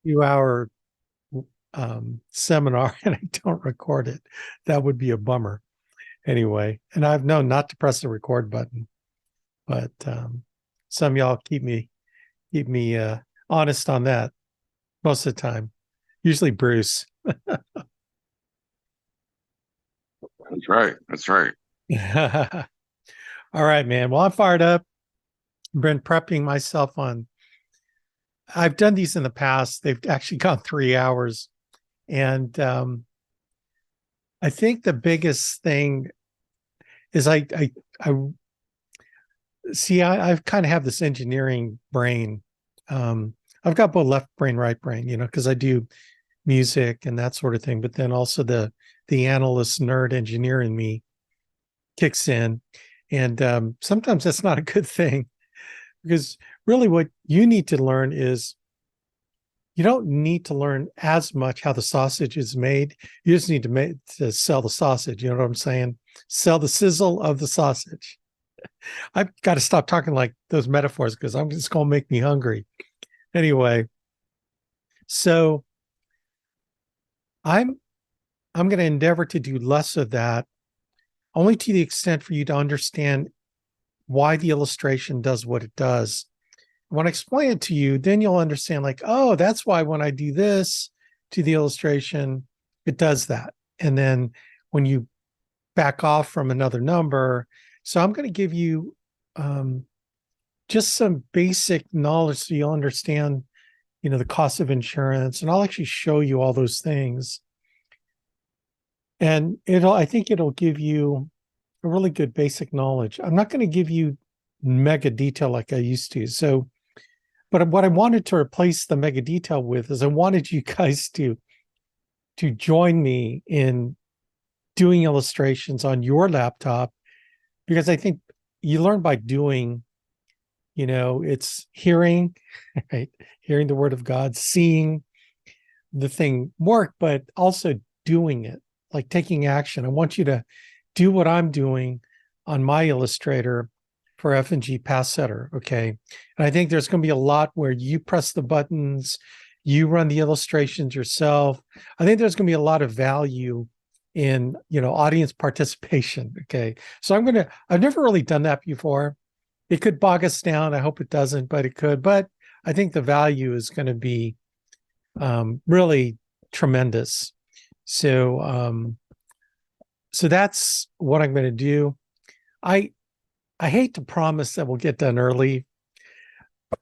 2 hour seminar and I don't record it. That would be a bummer. Anyway, and I've known not to press the record button, but some of y'all keep me honest on that most of the time. Usually Bruce. That's right. That's right. All right, man. Well, I'm fired up. Been prepping myself on. I've done these in the past. They've actually gone 3 hours, and I think the biggest thing is I see. I've kind of have this engineering brain. I've got both left brain, right brain, because I do music and that sort of thing. But then also the analyst nerd engineer in me kicks in, and sometimes that's not a good thing because really what you need to learn is you don't need to learn as much how the sausage is made. You just need to sell the sausage. You know what I'm saying? Sell the sizzle of the sausage. I've got to stop talking like those metaphors because I'm just going to make me hungry. Anyway, so I'm I'm going to endeavor to do less of that, only to the extent for you to understand why the illustration does what it does. When I explain it to you, then you'll understand, like, oh, that's why when I do this to the illustration, it does that. And then when you back off from another number, so I'm going to give you just some basic knowledge so you'll understand, the cost of insurance, and I'll actually show you all those things. And I think it'll give you a really good basic knowledge. I'm not going to give you mega detail like I used to. So, but what I wanted to replace the mega detail with is I wanted you guys to join me in doing illustrations on your laptop, because I think you learn by doing. It's hearing, right? Hearing the word of God, seeing the thing work, but also doing it, like taking action. I want you to do what I'm doing on my Illustrator for F&G Pass Setter, okay? And I think there's going to be a lot where you press the buttons, you run the illustrations yourself. I think there's going to be a lot of value in, audience participation, okay? So I've never really done that before. It could bog us down. I hope it doesn't, but it could. But I think the value is going to be really tremendous. So that's what I'm going to do. I hate to promise that we'll get done early.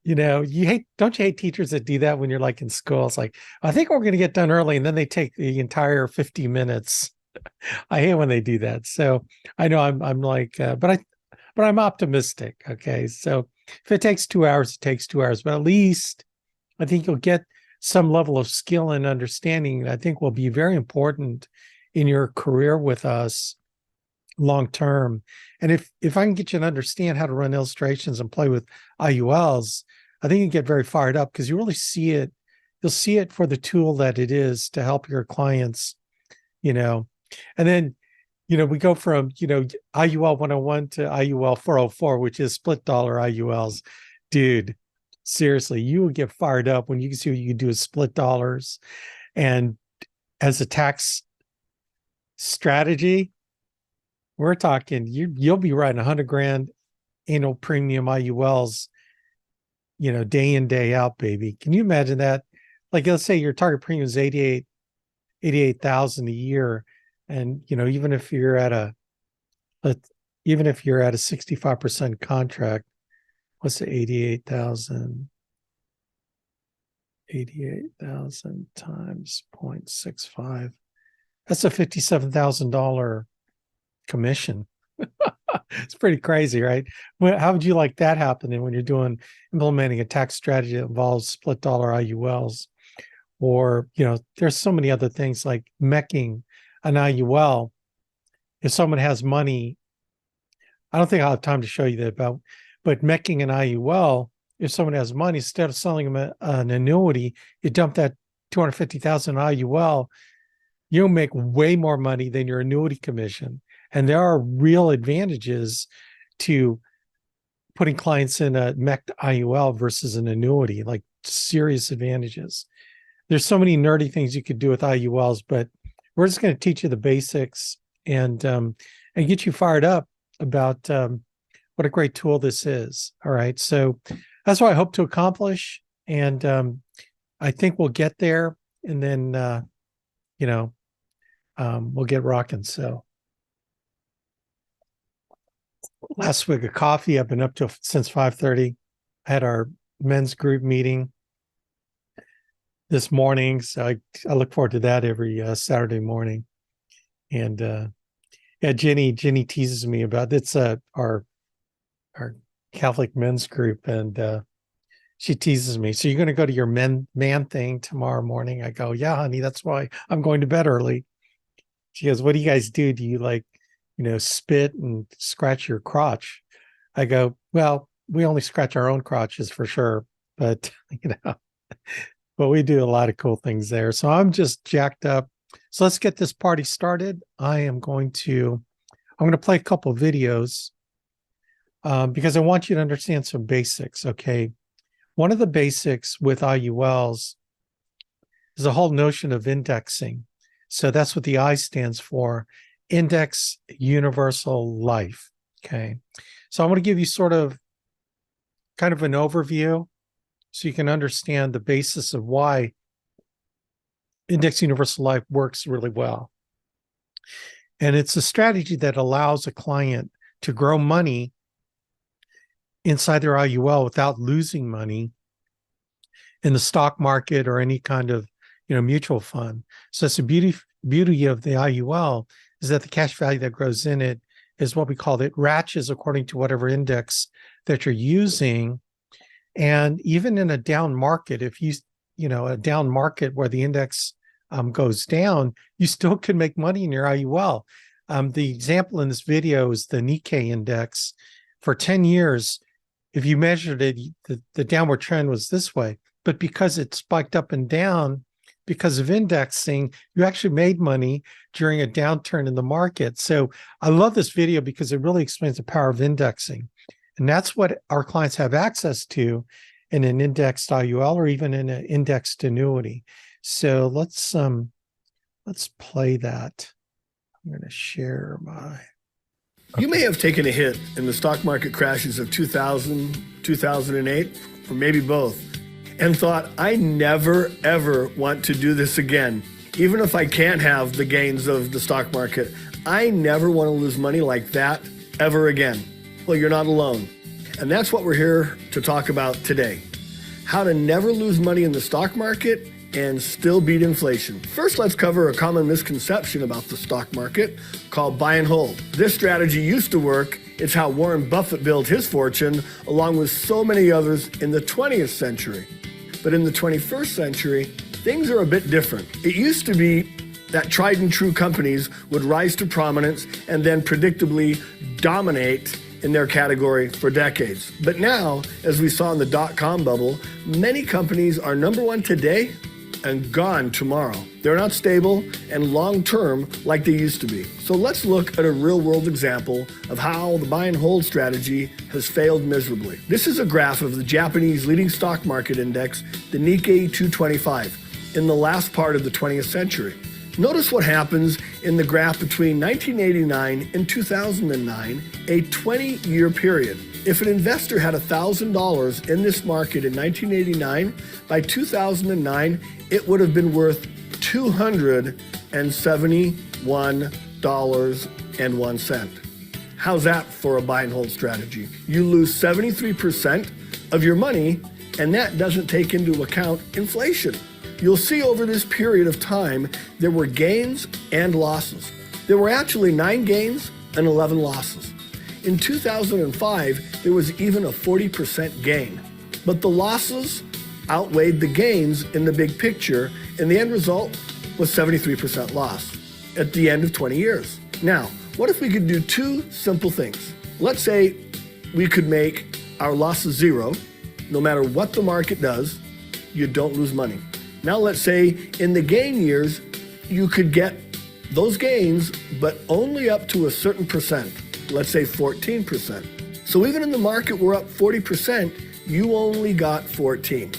Don't you hate teachers that do that when you're like in school? It's like, I think we're going to get done early, and then they take the entire 50 minutes. I hate when they do that. So I know I'm like, but I'm optimistic. Okay. So if it takes 2 hours, it takes 2 hours, but at least I think you'll get some level of skill and understanding that I think will be very important in your career with us long term. And if I can get you to understand how to run illustrations and play with IULs, I think you get very fired up because you really see it. You'll see it for the tool that it is to help your clients, and then we go from, IUL 101 to IUL 404, which is split dollar IULs. Dude, seriously, you will get fired up when you can see what you can do with split dollars. And as a tax strategy, we're talking, you'll be writing 100 grand annual premium IULs, day in, day out, baby. Can you imagine that? Like, let's say your target premium is 88,000 a year. And, even if you're at a 65% contract, what's the 88,000 times 0.65? That's a $57,000 commission. It's pretty crazy, right? How would you like that happening when you're implementing a tax strategy that involves split dollar IULs? Or, there's so many other things like meching an IUL. If someone has money, I don't think I'll have time to show you that but meching an IUL, if someone has money, instead of selling them an annuity, you dump that 250,000 IUL, you'll make way more money than your annuity commission. And there are real advantages to putting clients in a mech IUL versus an annuity, like serious advantages. there's so many nerdy things you could do with IULs, but we're just going to teach you the basics and get you fired up about what a great tool this is. All right. So that's what I hope to accomplish. And I think we'll get there, and then, we'll get rocking. So last swig of coffee, I've been up to since 5:30. I had our men's group meeting this morning. So I look forward to that every Saturday morning. And yeah, Jenny teases me about it's our Catholic men's group, and she teases me. So you're going to go to your man thing tomorrow morning? I go, yeah, honey, that's why I'm going to bed early. She goes, what do you guys do? Do you spit and scratch your crotch? I go, well, we only scratch our own crotches for sure, but but we do a lot of cool things there. So I'm just jacked up. So let's get this party started. I'm going to play a couple of videos because I want you to understand some basics. Okay. One of the basics with IULs is the whole notion of indexing. So that's what the I stands for, Index Universal Life. Okay. So I want to give you sort of kind of an overview so you can understand the basis of why Index Universal Life works really well. And it's a strategy that allows a client to grow money inside their IUL without losing money in the stock market or any kind of mutual fund. So that's the beauty of the IUL, is that the cash value that grows in it is what we call it ratchets according to whatever index that you're using. And even in a down market, if a down market where the index goes down, you still could make money in your IUL. The example in this video is the Nikkei index. For 10 years, if you measured it, the downward trend was this way. But because it spiked up and down, because of indexing, you actually made money during a downturn in the market. So I love this video because it really explains the power of indexing. And that's what our clients have access to in an indexed IUL or even in an indexed annuity. So let's play that. I'm going to share my... You may have taken a hit in the stock market crashes of 2000, 2008, or maybe both, and thought, I never, ever want to do this again. Even if I can't have the gains of the stock market, I never want to lose money like that ever again. Well, you're not alone. And that's what we're here to talk about today. How to never lose money in the stock market and still beat inflation. First, let's cover a common misconception about the stock market called buy and hold. This strategy used to work. It's how Warren Buffett built his fortune, along with so many others in the 20th century. But in the 21st century, things are a bit different. It used to be that tried and true companies would rise to prominence and then predictably dominate in their category for decades. But now, as we saw in the dot-com bubble, many companies are number one today and gone tomorrow. They're not stable and long-term like they used to be. So let's look at a real-world example of how the buy and hold strategy has failed miserably. This is a graph of the Japanese leading stock market index, the Nikkei 225, in the last part of the 20th century. Notice what happens in the graph between 1989 and 2009, a 20-year period. If an investor had $1,000 in this market in 1989, by 2009, it would have been worth $271.01. How's that for a buy and hold strategy? You lose 73% of your money, and that doesn't take into account inflation. You'll see over this period of time, there were gains and losses. There were actually 9 gains and 11 losses. In 2005, there was even a 40% gain. But the losses outweighed the gains in the big picture, and the end result was 73% loss at the end of 20 years. Now, what if we could do 2 simple things? Let's say we could make our losses 0. No matter what the market does, you don't lose money. Now let's say in the gain years, you could get those gains, but only up to a certain percent, let's say 14%. So even in the market we're up 40%, you only got 14.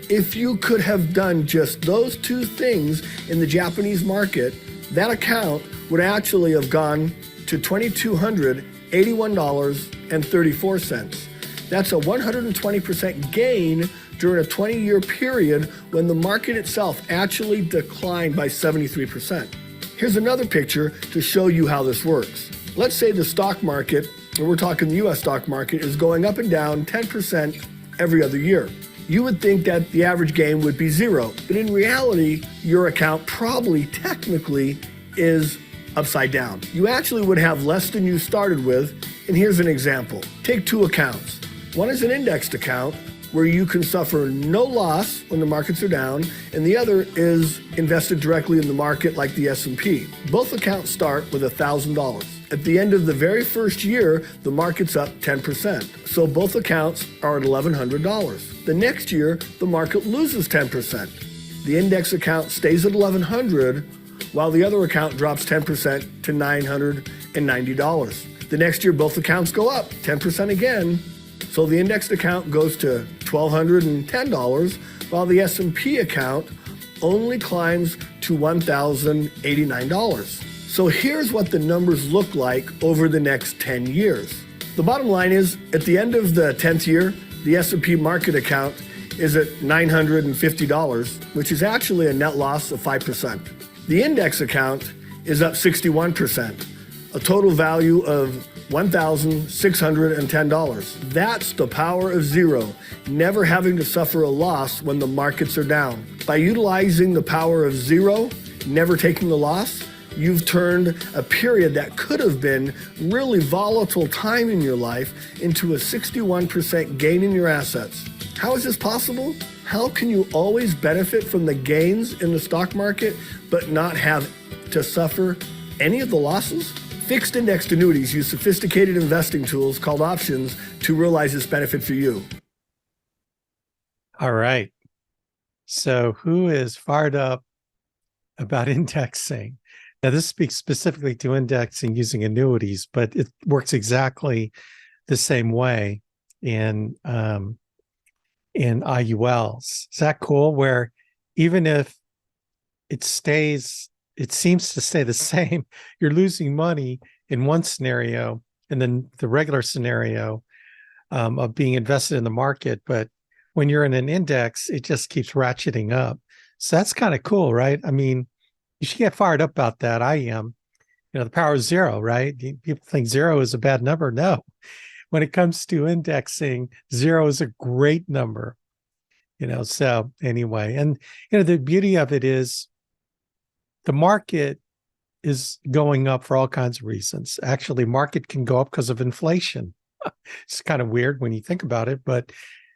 If you could have done just those two things in the Japanese market, that account would actually have gone to $2,281.34. That's a 120% gain during a 20-year period when the market itself actually declined by 73%. Here's another picture to show you how this works. Let's say the stock market, and we're talking the US stock market, is going up and down 10% every other year. You would think that the average gain would be zero, but in reality, your account probably technically is upside down. You actually would have less than you started with, and here's an example. Take two accounts. One is an indexed account where you can suffer no loss when the markets are down, and the other is invested directly in the market like the S&P. Both accounts start with $1,000. At the end of the very first year, the market's up 10%. So both accounts are at $1,100. The next year, the market loses 10%. The index account stays at $1,100, while the other account drops 10% to $990. The next year, both accounts go up 10% again. So the indexed account goes to $1,210, while the S&P account only climbs to $1,089. So here's what the numbers look like over the next 10 years. The bottom line is, at the end of the 10th year, the S&P market account is at $950, which is actually a net loss of 5%. The index account is up 61%, a total value of $1,610. That's the power of zero, never having to suffer a loss when the markets are down. By utilizing the power of zero, never taking a loss, you've turned a period that could have been really volatile time in your life into a 61% gain in your assets. How is this possible? How can you always benefit from the gains in the stock market but not have to suffer any of the losses? Fixed indexed annuities use sophisticated investing tools called options to realize this benefit for you. All right. So who is fired up about indexing? Now, this speaks specifically to indexing using annuities, but it works exactly the same way in IULs. Is that cool? Where even if it seems to stay the same, you're losing money in one scenario, and then the regular scenario of being invested in the market. But when you're in an index, it just keeps ratcheting up. So that's kind of cool, right? I mean, you should get fired up about that. I am. You know, the power of zero, right? People think zero is a bad number. No. When it comes to indexing, zero is a great number. You know, so anyway, and you know, the beauty of it is the market is going up for all kinds of reasons. Actually, market can go up because of inflation. It's kind of weird when you think about it, but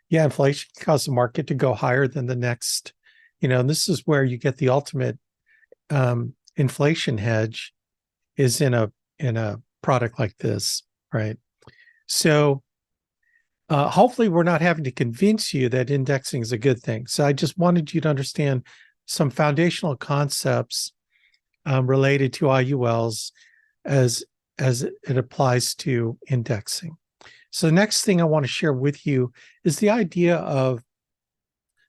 yeah, inflation causes the market to go higher than the next, you know, and this is where you get the ultimate inflation hedge is in a product like this, right? So hopefully we're not having to convince you that indexing is a good thing. So I just wanted you to understand some foundational concepts related to IULs as it applies to indexing. So the next thing I want to share with you is the idea of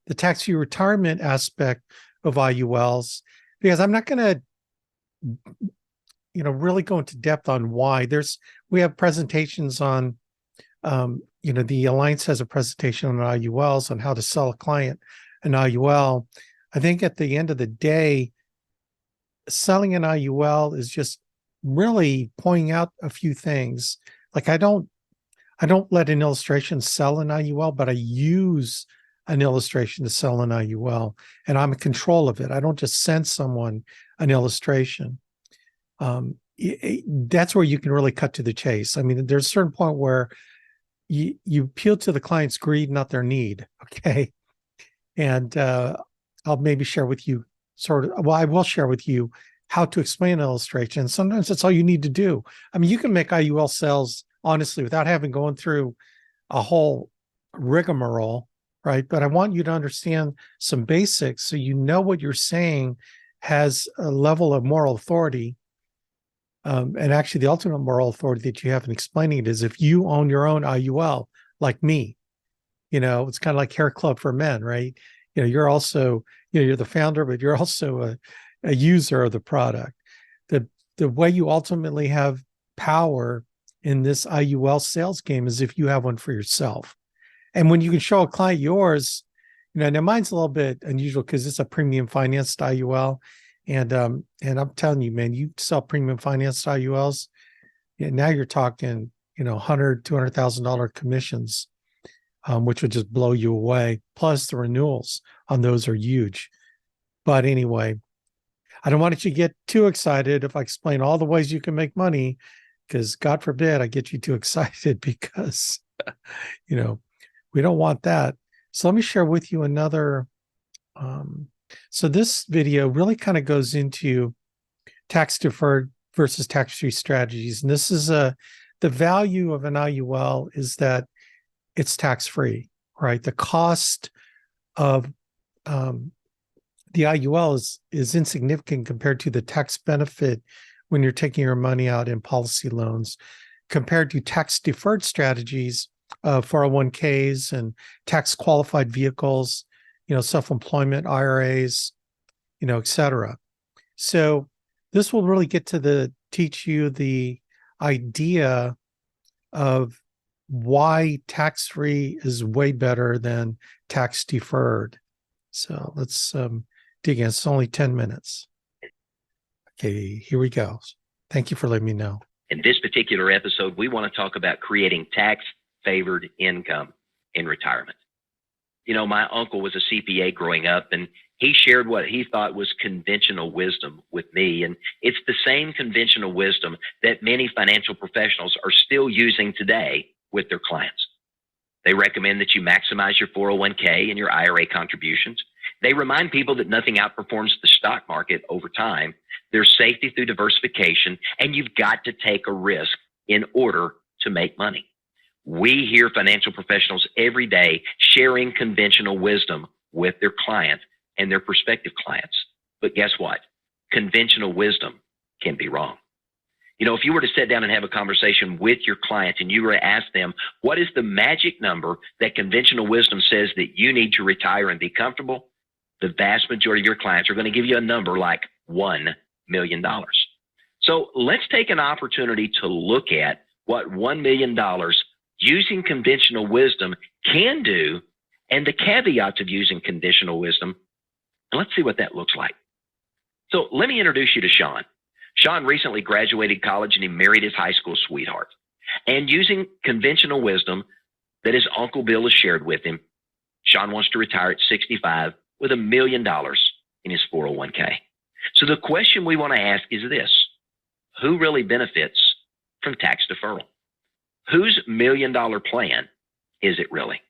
the tax-free retirement aspect of IULs, because I'm not going to, you know, really go into depth on why. We have presentations on, you know, the Alliance has a presentation on IULs on how to sell a client an IUL. I think at the end of the day, selling an IUL is just really pointing out a few things. Like I don't let an illustration sell an IUL, but I use an illustration to sell an IUL, and I'm in control of it. I don't just send someone an illustration. That's where you can really cut to the chase. I mean, there's a certain point where you appeal to the client's greed, not their need. Okay. And I'll maybe share with you I will share with you how to explain an illustration. Sometimes that's all you need to do. I mean, you can make IUL sales honestly without having gone through a whole rigmarole, right? But I want you to understand some basics so you know what you're saying has a level of moral authority. And actually, the ultimate moral authority that you have in explaining it is if you own your own IUL, like me, you know, it's kind of like hair club for men, right? you're also, you're the founder, but you're also a user of the product. The way you ultimately have power in this IUL sales game is if you have one for yourself. And when you can show a client yours, now mine's a little bit unusual because it's a premium financed IUL. And I'm telling you, man, you sell premium financed IULs, now you're talking, $100,000, $200,000 commissions, which would just blow you away. Plus the renewals on those are huge. But anyway, I don't want you to get too excited if I explain all the ways you can make money, because God forbid I get you too excited because, we don't want that. So let me share with you another. So this video really kind of goes into tax deferred versus tax-free strategies. And this is the value of an IUL is that it's tax-free, right? The cost of the IUL is insignificant compared to the tax benefit when you're taking your money out in policy loans, compared to tax deferred strategies, 401ks and tax qualified vehicles, self-employment, IRAs, et cetera. So this will really get to teach you the idea of why tax-free is way better than tax deferred. So let's dig in. It's only 10 minutes. Okay, here we go. Thank you for letting me know. In this particular episode, we want to talk about creating tax-favored income in retirement. My uncle was a CPA growing up, and he shared what he thought was conventional wisdom with me. And it's the same conventional wisdom that many financial professionals are still using today with their clients. They recommend that you maximize your 401k and your IRA contributions. They remind people that nothing outperforms the stock market over time. There's safety through diversification, and you've got to take a risk in order to make money. We hear financial professionals every day sharing conventional wisdom with their clients and their prospective clients. But guess what? Conventional wisdom can be wrong. If you were to sit down and have a conversation with your clients and you were to ask them, what is the magic number that conventional wisdom says that you need to retire and be comfortable? The vast majority of your clients are going to give you a number like $1 million. So let's take an opportunity to look at what $1 million using conventional wisdom can do and the caveats of using conventional wisdom. And let's see what that looks like. So let me introduce you to Sean. Sean recently graduated college and he married his high school sweetheart. And using conventional wisdom that his Uncle Bill has shared with him, Sean wants to retire at 65 with $1 million in his 401k. So the question we want to ask is this: who really benefits from tax deferral? Whose $1 million plan is it really?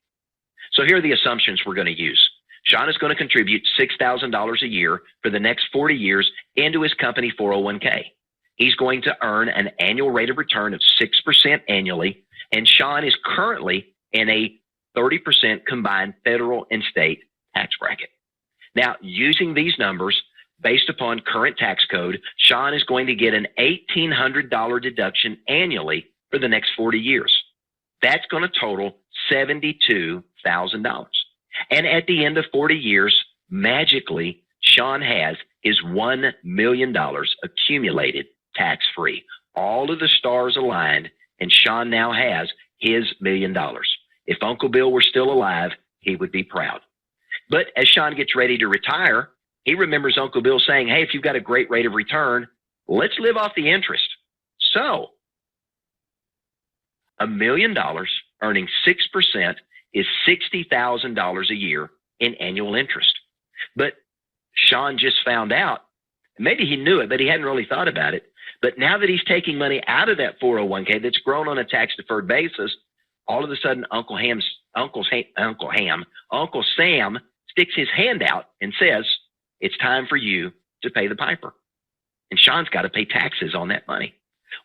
So here are the assumptions we're going to use. Sean is going to contribute $6,000 a year for the next 40 years into his company 401k. He's going to earn an annual rate of return of 6% annually, and Sean is currently in a 30% combined federal and state tax bracket. Now, using these numbers, based upon current tax code, Sean is going to get an $1,800 deduction annually for the next 40 years. That's going to total $72,000. And at the end of 40 years, magically, Sean has his $1 million accumulated tax-free. All of the stars aligned, and Sean now has his $1 million. If Uncle Bill were still alive, he would be proud. But as Sean gets ready to retire, he remembers Uncle Bill saying, hey, if you've got a great rate of return, let's live off the interest. So $1 million earning 6% is $60,000 a year in annual interest. But Sean just found out, maybe he knew it, but he hadn't really thought about it. But now that he's taking money out of that 401k that's grown on a tax deferred basis, all of a sudden Uncle Sam sticks his hand out and says, it's time for you to pay the piper. And Sean's got to pay taxes on that money.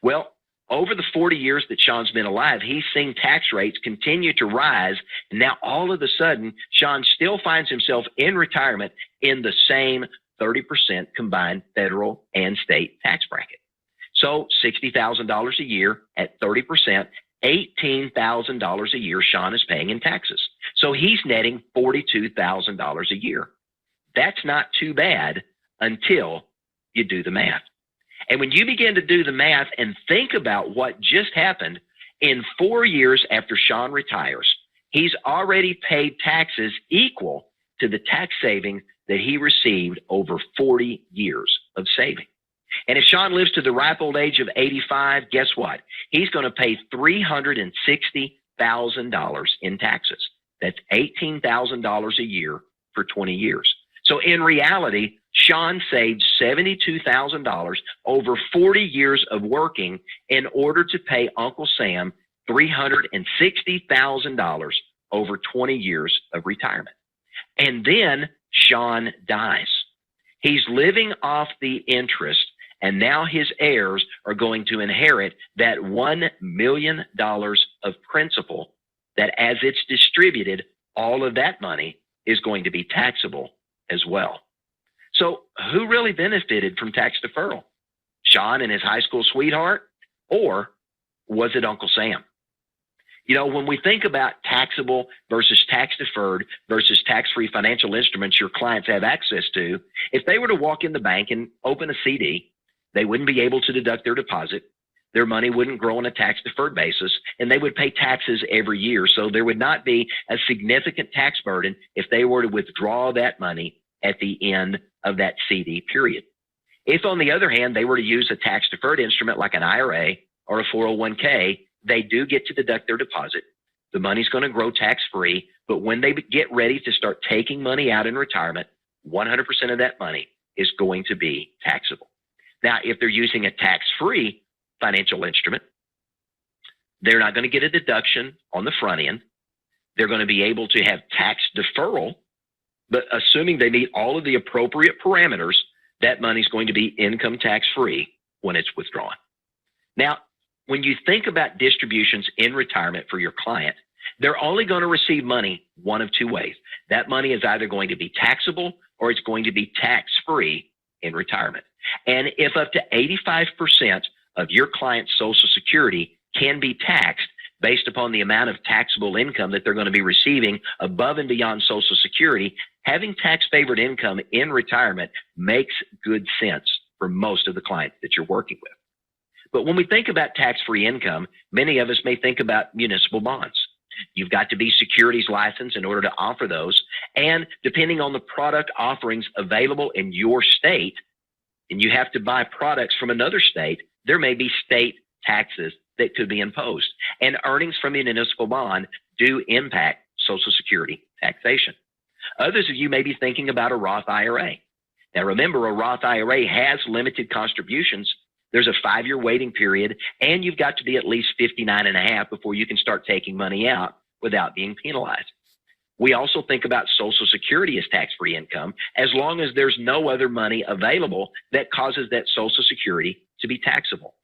Well, over the 40 years that Sean's been alive, he's seen tax rates continue to rise. And now all of a sudden, Sean still finds himself in retirement in the same 30% combined federal and state tax bracket. So $60,000 a year at 30%, $18,000 a year Sean is paying in taxes. So he's netting $42,000 a year. That's not too bad until you do the math. And when you begin to do the math and think about what just happened, in 4 years after Sean retires, he's already paid taxes equal to the tax savings that he received over 40 years of saving. And if Sean lives to the ripe old age of 85, guess what? He's going to pay $360,000 in taxes. That's $18,000 a year for 20 years. So in reality, Sean saved $72,000 over 40 years of working in order to pay Uncle Sam $360,000 over 20 years of retirement. And then Sean dies. He's living off the interest, and now his heirs are going to inherit that $1 million of principal that, as it's distributed, all of that money is going to be taxable as well. So who really benefited from tax deferral? Sean and his high school sweetheart, or was it Uncle Sam? You know, when we think about taxable versus tax deferred versus tax-free financial instruments your clients have access to, if they were to walk in the bank and open a CD, they wouldn't be able to deduct their deposit. Their money wouldn't grow on a tax deferred basis, and they would pay taxes every year. So there would not be a significant tax burden if they were to withdraw that money at the end of that CD period. If, on the other hand, they were to use a tax deferred instrument like an IRA or a 401k, they do get to deduct their deposit. The money's going to grow tax-free, but when they get ready to start taking money out in retirement, 100% of that money is going to be taxable. Now, if they're using a tax-free financial instrument, they're not going to get a deduction on the front end. They're going to be able to have tax deferral, but assuming they meet all of the appropriate parameters, that money's going to be income tax-free when it's withdrawn. Now, when you think about distributions in retirement for your client, they're only going to receive money one of two ways. That money is either going to be taxable or it's going to be tax-free in retirement. And if up to 85% of your client's Social Security can be taxed based upon the amount of taxable income that they're going to be receiving above and beyond Social Security, having tax-favored income in retirement makes good sense for most of the clients that you're working with. But when we think about tax-free income, many of us may think about municipal bonds. You've got to be securities licensed in order to offer those. And depending on the product offerings available in your state, and you have to buy products from another state, there may be state taxes that could be imposed. And earnings from a municipal bond do impact Social Security taxation. Others of you may be thinking about a Roth IRA. Now remember, a Roth IRA has limited contributions. There's a 5-year waiting period, and you've got to be at least 59 and a half before you can start taking money out without being penalized. We also think about Social Security as tax-free income as long as there's no other money available that causes that Social Security to be taxable.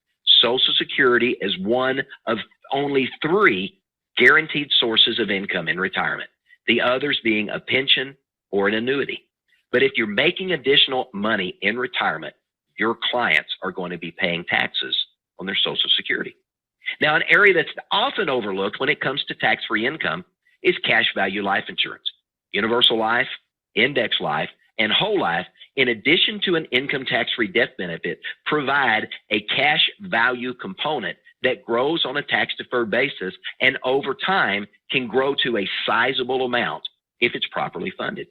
Social Security is one of only 3 guaranteed sources of income in retirement, the others being a pension or an annuity. But if you're making additional money in retirement, your clients are going to be paying taxes on their Social Security. Now, an area that's often overlooked when it comes to tax-free income is cash value life insurance. Universal life, index life, and whole life, in addition to an income tax-free death benefit, provide a cash value component that grows on a tax-deferred basis and over time can grow to a sizable amount if it's properly funded.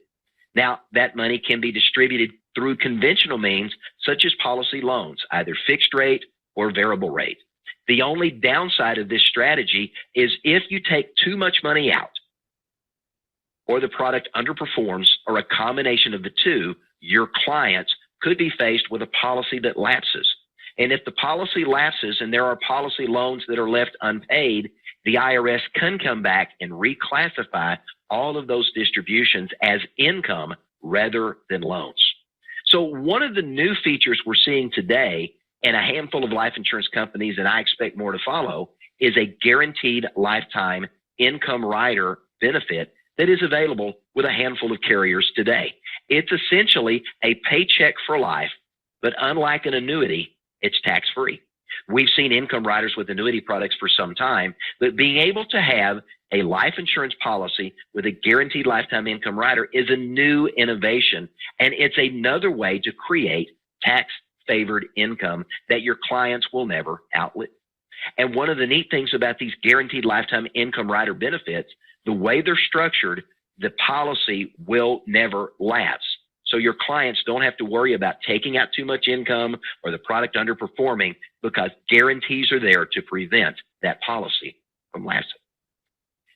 Now, that money can be distributed through conventional means such as policy loans, either fixed rate or variable rate. The only downside of this strategy is if you take too much money out or the product underperforms or a combination of the two, your clients could be faced with a policy that lapses. And if the policy lapses and there are policy loans that are left unpaid, the IRS can come back and reclassify all of those distributions as income rather than loans. So one of the new features we're seeing today in a handful of life insurance companies, and I expect more to follow, is a guaranteed lifetime income rider benefit that is available with a handful of carriers today. It's essentially a paycheck for life, but unlike an annuity, it's tax-free. We've seen income riders with annuity products for some time, but being able to have a life insurance policy with a guaranteed lifetime income rider is a new innovation, and it's another way to create tax-favored income that your clients will never outlive. And one of the neat things about these guaranteed lifetime income rider benefits, the way they're structured, the policy will never lapse. So your clients don't have to worry about taking out too much income or the product underperforming, because guarantees are there to prevent that policy from lapsing.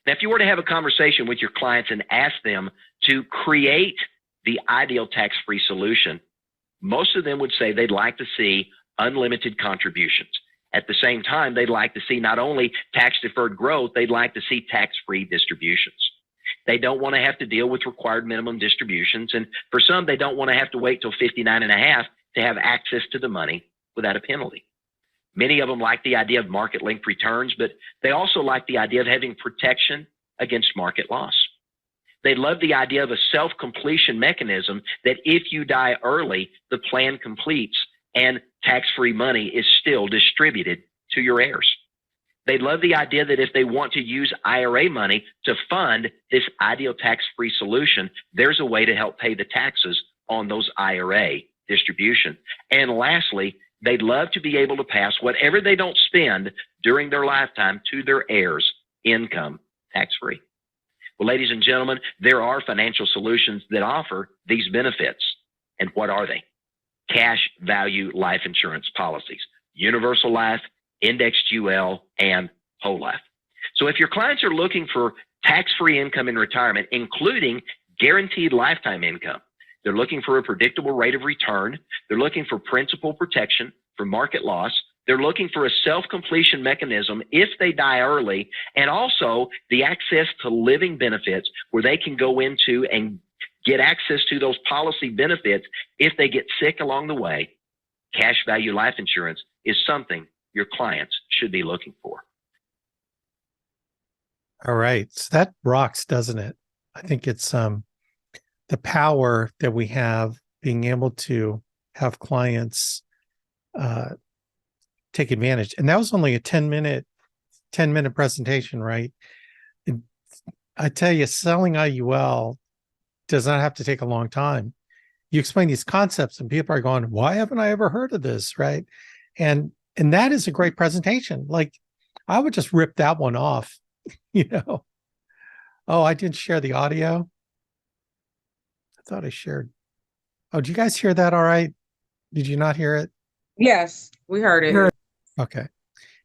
Now, if you were to have a conversation with your clients and ask them to create the ideal tax-free solution, most of them would say they'd like to see unlimited contributions. At the same time, they'd like to see not only tax-deferred growth, they'd like to see tax-free distributions. They don't want to have to deal with required minimum distributions. And for some, they don't want to have to wait till 59 and a half to have access to the money without a penalty. Many of them like the idea of market-linked returns, but they also like the idea of having protection against market loss. They love the idea of a self-completion mechanism that if you die early, the plan completes and tax-free money is still distributed to your heirs. They love the idea that if they want to use IRA money to fund this ideal tax-free solution, there's a way to help pay the taxes on those IRA distributions. And lastly, they'd love to be able to pass whatever they don't spend during their lifetime to their heirs, income tax-free. Well, ladies and gentlemen, there are financial solutions that offer these benefits. And what are they? Cash value life insurance policies, universal life, indexed UL, and whole life. So if your clients are looking for tax-free income in retirement, including guaranteed lifetime income, they're looking for a predictable rate of return, they're looking for principal protection from market loss, they're looking for a self-completion mechanism if they die early, and also the access to living benefits where they can go into and get access to those policy benefits if they get sick along the way, cash value life insurance is something your clients should be looking for. All right. So that rocks, doesn't it? I think it's the power that we have being able to have clients take advantage. And that was only a 10-minute presentation, right? I tell you, selling IUL does not have to take a long time. You explain these concepts and people are going, why haven't I ever heard of this, right? And that is a great presentation. Like, I would just rip that one off, you know. Oh, I didn't share the audio. I thought I shared. Oh, did you guys hear that all right? Did you not hear it? Yes, we heard it. Okay.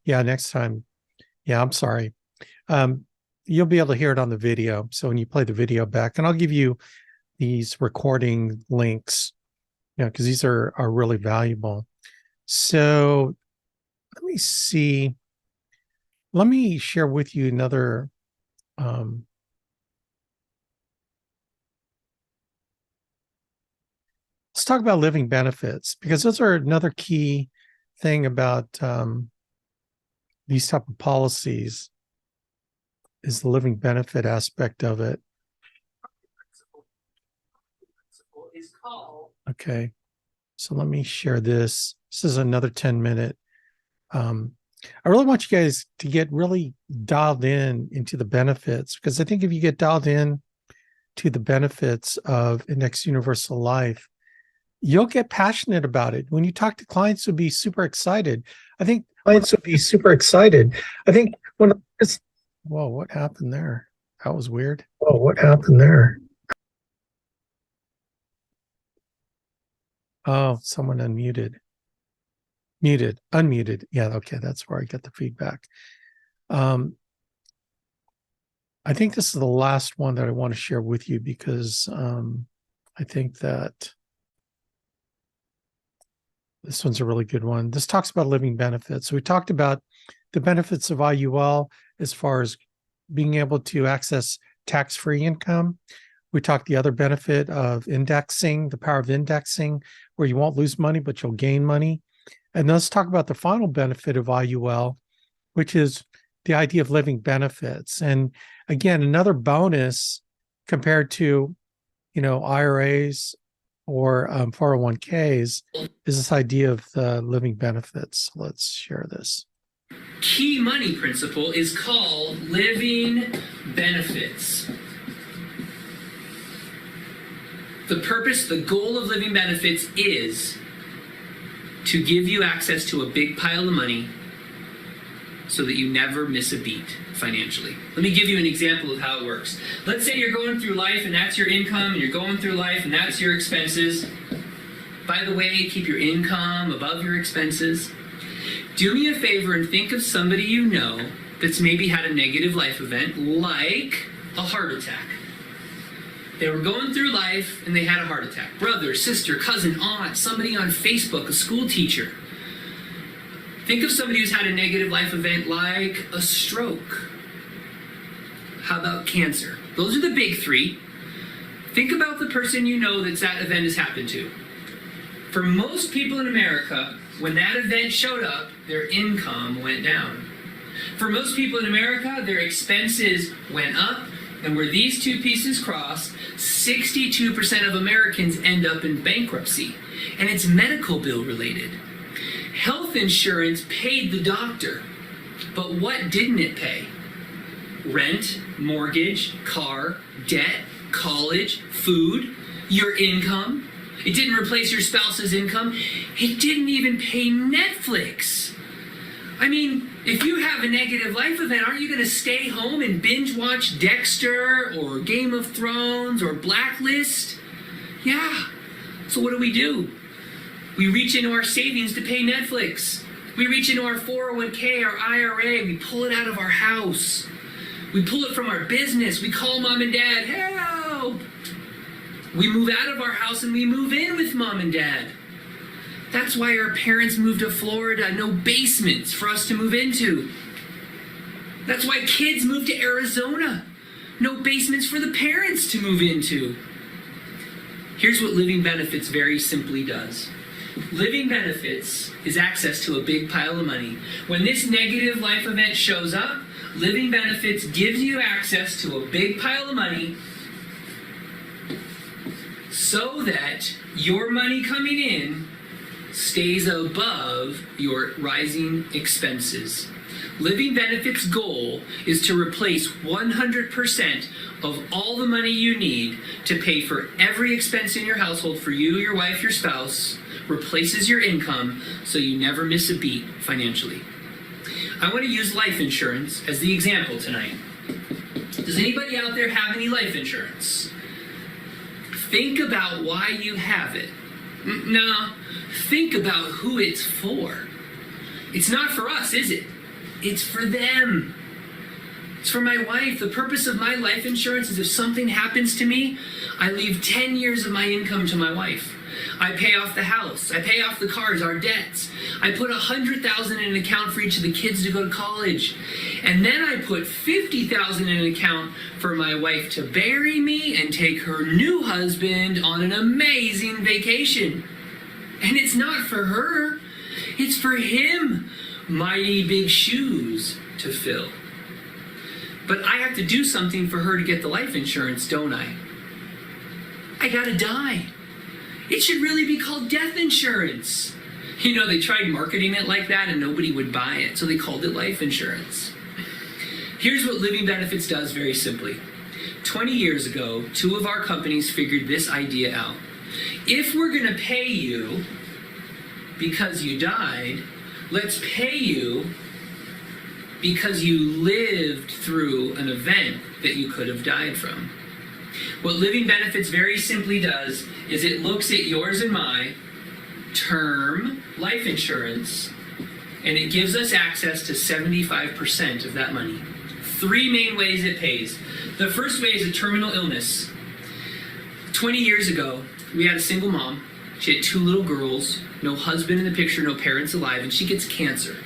Yeah, next time. Yeah, I'm sorry. You'll be able to hear it on the video. So when you play the video back, and I'll give you these recording links, you know, because these are really valuable. So let me see. Let me share with you another let's talk about living benefits, because those are another key thing about these type of policies is the living benefit aspect of it. Okay, so let me share this. This is another 10-minute. I really want you guys to get really dialed into the benefits, because I think if you get dialed in to the benefits of Index Universal Life, you'll get passionate about it. When you talk to clients, will be super excited. I think clients will be super excited. I think when it's, whoa, what happened there? That was weird. Whoa, what happened there? Oh, someone unmuted. Unmuted. Yeah, okay, that's where I get the feedback. I think this is the last one that I want to share with you, because I think that this one's a really good one. This talks about living benefits. So we talked about the benefits of IUL as far as being able to access tax-free income. We talked the other benefit of indexing, the power of indexing, where you won't lose money, but you'll gain money. And let's talk about the final benefit of IUL, which is the idea of living benefits. And again, another bonus compared to, you know, IRAs or 401ks is this idea of the living benefits. Let's share this. key money principle is called living benefits. The purpose, the goal of living benefits is to give you access to a big pile of money so that you never miss a beat financially. Let me give you an example of how it works. Let's say you're going through life and that's your income, and you're going through life and that's your expenses. By the way, keep your income above your expenses. Do me a favor and think of somebody you know that's maybe had a negative life event, like a heart attack. They were going through life and they had a heart attack. Brother, sister, cousin, aunt, somebody on Facebook, a school teacher. Think of somebody who's had a negative life event like a stroke. How about cancer? Those are the big three. Think about the person you know that event has happened to. For most people in America, when that event showed up, their income went down. For most people in America, their expenses went up, and where these two pieces cross, 62% of Americans end up in bankruptcy, and it's medical bill related. Health insurance paid the doctor, but what didn't it pay? Rent, mortgage, car, debt, college, food, your income. It didn't replace your spouse's income. It didn't even pay Netflix. I mean, if you have a negative life event, aren't you going to stay home and binge watch Dexter or Game of Thrones or Blacklist? Yeah. So what do? We reach into our savings to pay Netflix. We reach into our 401k, our IRA, we pull it out of our house. We pull it from our business. We call mom and dad, help! We move out of our house and we move in with mom and dad. That's why our parents moved to Florida, no basements for us to move into. That's why kids move to Arizona, no basements for the parents to move into. Here's what living benefits very simply does. Living benefits is access to a big pile of money. When this negative life event shows up, living benefits gives you access to a big pile of money so that your money coming in stays above your rising expenses. Living benefits' goal is to replace 100% of all the money you need to pay for every expense in your household for you, your wife, your spouse, replaces your income so you never miss a beat financially. I want to use life insurance as the example tonight. Does anybody out there have any life insurance? Think about why you have it. No, think about who it's for. It's not for us, is it? It's for them. It's for my wife. The purpose of my life insurance is if something happens to me, I leave 10 years of my income to my wife. I pay off the house. I pay off the cars, our debts. I put $100,000 in an account for each of the kids to go to college. And then I put $50,000 in an account for my wife to bury me and take her new husband on an amazing vacation. And it's not for her. It's for him. Mighty big shoes to fill. But I have to do something for her to get the life insurance, don't I? I gotta die. It should really be called death insurance. You know, they tried marketing it like that and nobody would buy it, so they called it life insurance. Here's what living benefits does very simply. 20 years ago, two of our companies figured this idea out. If we're gonna pay you because you died, let's pay you because you lived through an event that you could have died from. What living benefits very simply does is it looks at yours and my term life insurance and it gives us access to 75% of that money. Three main ways it pays. The first way is a terminal illness. 20 years ago, we had a single mom. She had two little girls, no husband in the picture, no parents alive, and she gets cancer.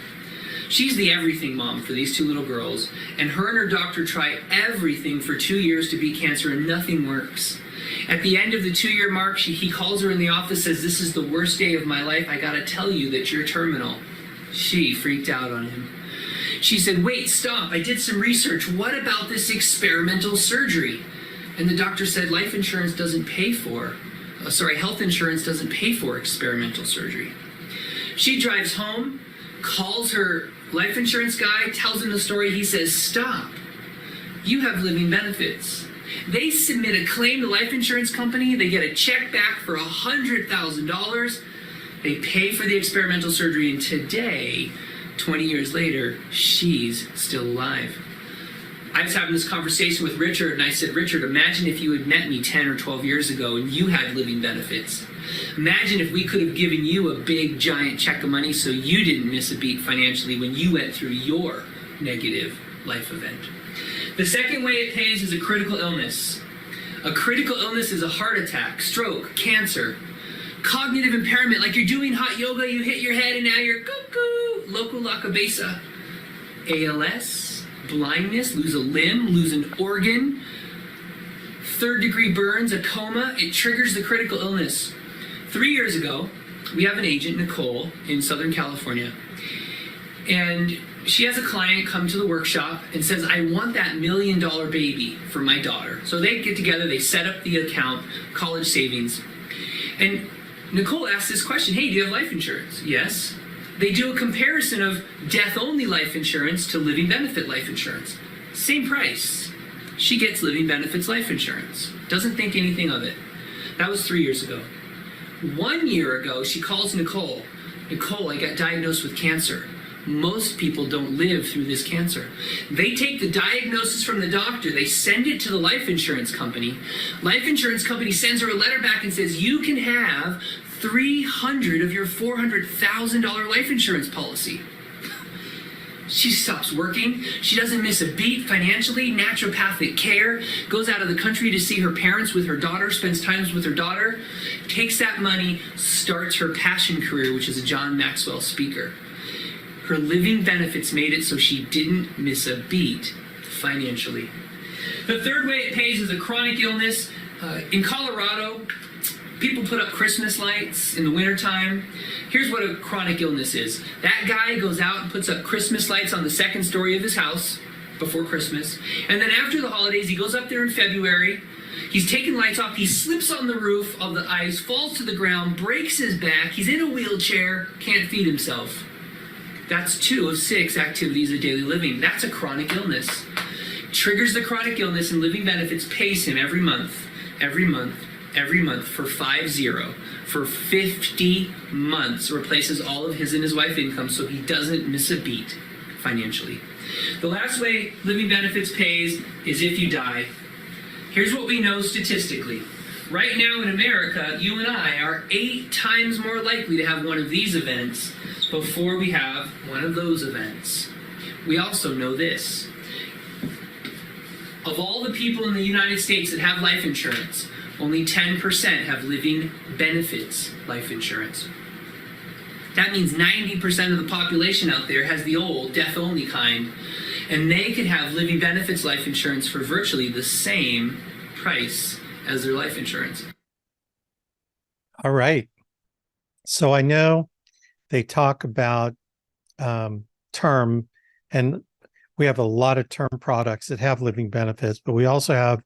She's the everything mom for these two little girls, and her doctor try everything for 2 years to beat cancer, and nothing works. At the end of the 2-year mark, he calls her in the office, says, "This is the worst day of my life. I gotta tell you that you're terminal." She freaked out on him. She said, "Wait, stop. I did some research. What about this experimental surgery?" And the doctor said, health insurance doesn't pay for experimental surgery. She drives home, calls her life insurance guy, tells him the story. He says, stop. You have living benefits. They submit a claim to life insurance company. They get a check back for $100,000. They pay for the experimental surgery. And today, 20 years later, she's still alive. I was having this conversation with Richard, and I said, Richard, imagine if you had met me 10 or 12 years ago and you had living benefits. Imagine if we could have given you a big, giant check of money so you didn't miss a beat financially when you went through your negative life event. The second way it pays is a critical illness. A critical illness is a heart attack, stroke, cancer, cognitive impairment, like you're doing hot yoga, you hit your head and now you're cuckoo, loco lacabeza. ALS, blindness, lose a limb, lose an organ, third-degree burns, a coma, it triggers the critical illness. 3 years ago, we have an agent, Nicole, in Southern California, and she has a client come to the workshop and says, I want that $1 million baby for my daughter. So they get together, they set up the account, college savings, and Nicole asks this question, hey, do you have life insurance? Yes. They do a comparison of death-only life insurance to living benefit life insurance. Same price. She gets living benefits life insurance. Doesn't think anything of it. That was 3 years ago. 1 year ago, she calls Nicole. Nicole, I got diagnosed with cancer. Most people don't live through this cancer. They take the diagnosis from the doctor, they send it to the life insurance company. Life insurance company sends her a letter back and says, you can have 300 of your $400,000 life insurance policy. She stops working. She doesn't miss a beat financially, naturopathic care, goes out of the country to see her parents with her daughter, spends times with her daughter, takes that money, starts her passion career, which is a John Maxwell speaker. Her living benefits made it so she didn't miss a beat financially. The third way it pays is a chronic illness. In Colorado, people put up Christmas lights in the wintertime. Here's what a chronic illness is. That guy goes out and puts up Christmas lights on the second story of his house before Christmas. And then after the holidays, he goes up there in February. He's taking lights off. He slips on the roof of the ice, falls to the ground, breaks his back. He's in a wheelchair, can't feed himself. That's 2 of 6 activities of daily living. That's a chronic illness. Triggers the chronic illness, and living benefits pays him every month for 50 for 50 months, replaces all of his and his wife's income so he doesn't miss a beat financially. The last way living benefits pays is if you die. Here's what we know statistically. Right now in America, you and I are 8 times more likely to have one of these events before we have one of those events. We also know this. Of all the people in the United States that have life insurance, only 10% have living benefits life insurance. That means 90% of the population out there has the old death-only kind, and they could have living benefits life insurance for virtually the same price as their life insurance. All right. So I know they talk about term, and we have a lot of term products that have living benefits, but we also have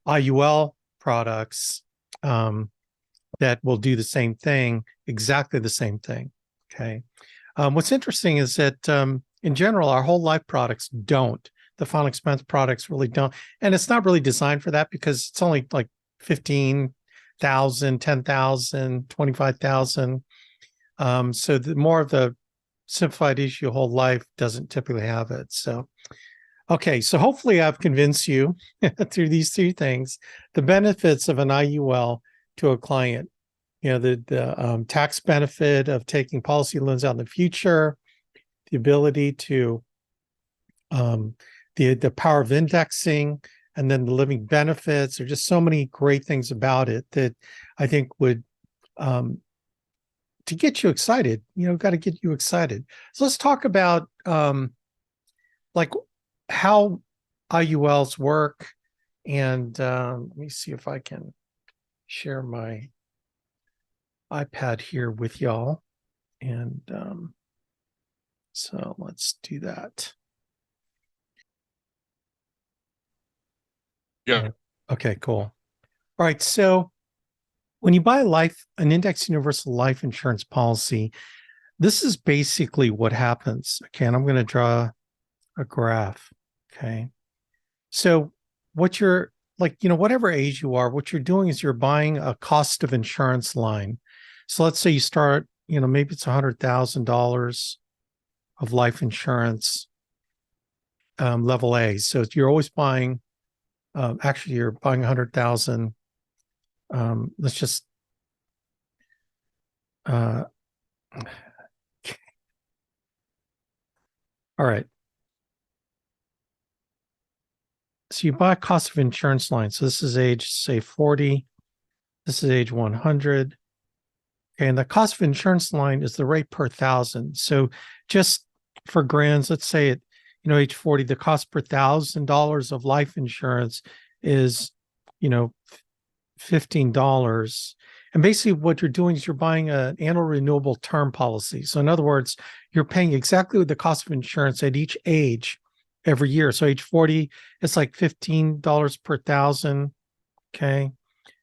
IUL products that will do the same thing, exactly the same thing. Okay. What's interesting is that in general, our whole life products don't. The final expense products really don't. And it's not really designed for that because it's only like 15,000, 10,000, 25,000. So the more of the simplified issue whole life doesn't typically have it. So, okay. So hopefully I've convinced you through these 2 things, the benefits of an IUL to a client, the tax benefit of taking policy loans out in the future, the ability to, the power of indexing, and then the living benefits. There are just so many great things about it that I think would, to get you excited, got to get you excited. So let's talk about like how IULs work. And let me see if I can share my iPad here with y'all. And so let's do that. Yeah. Okay, cool. All right. So when you buy an index universal life insurance policy, this is basically what happens. Okay, and I'm going to draw a graph. Okay. So what you're like, whatever age you are, what you're doing is you're buying a cost of insurance line. So let's say you start, maybe it's $100,000 of life insurance, level A. So you're always buying, actually you're buying 100,000. Let's just, all right. So you buy a cost of insurance line. So this is age, say 40. This is age 100. Okay, and the cost of insurance line is the rate per thousand. So just for grins, let's say at age 40, the cost per $1,000 of life insurance is $15. And basically what you're doing is you're buying an annual renewable term policy. So in other words, you're paying exactly the cost of insurance at each age every year. So age 40, it's like $15 per thousand. Okay.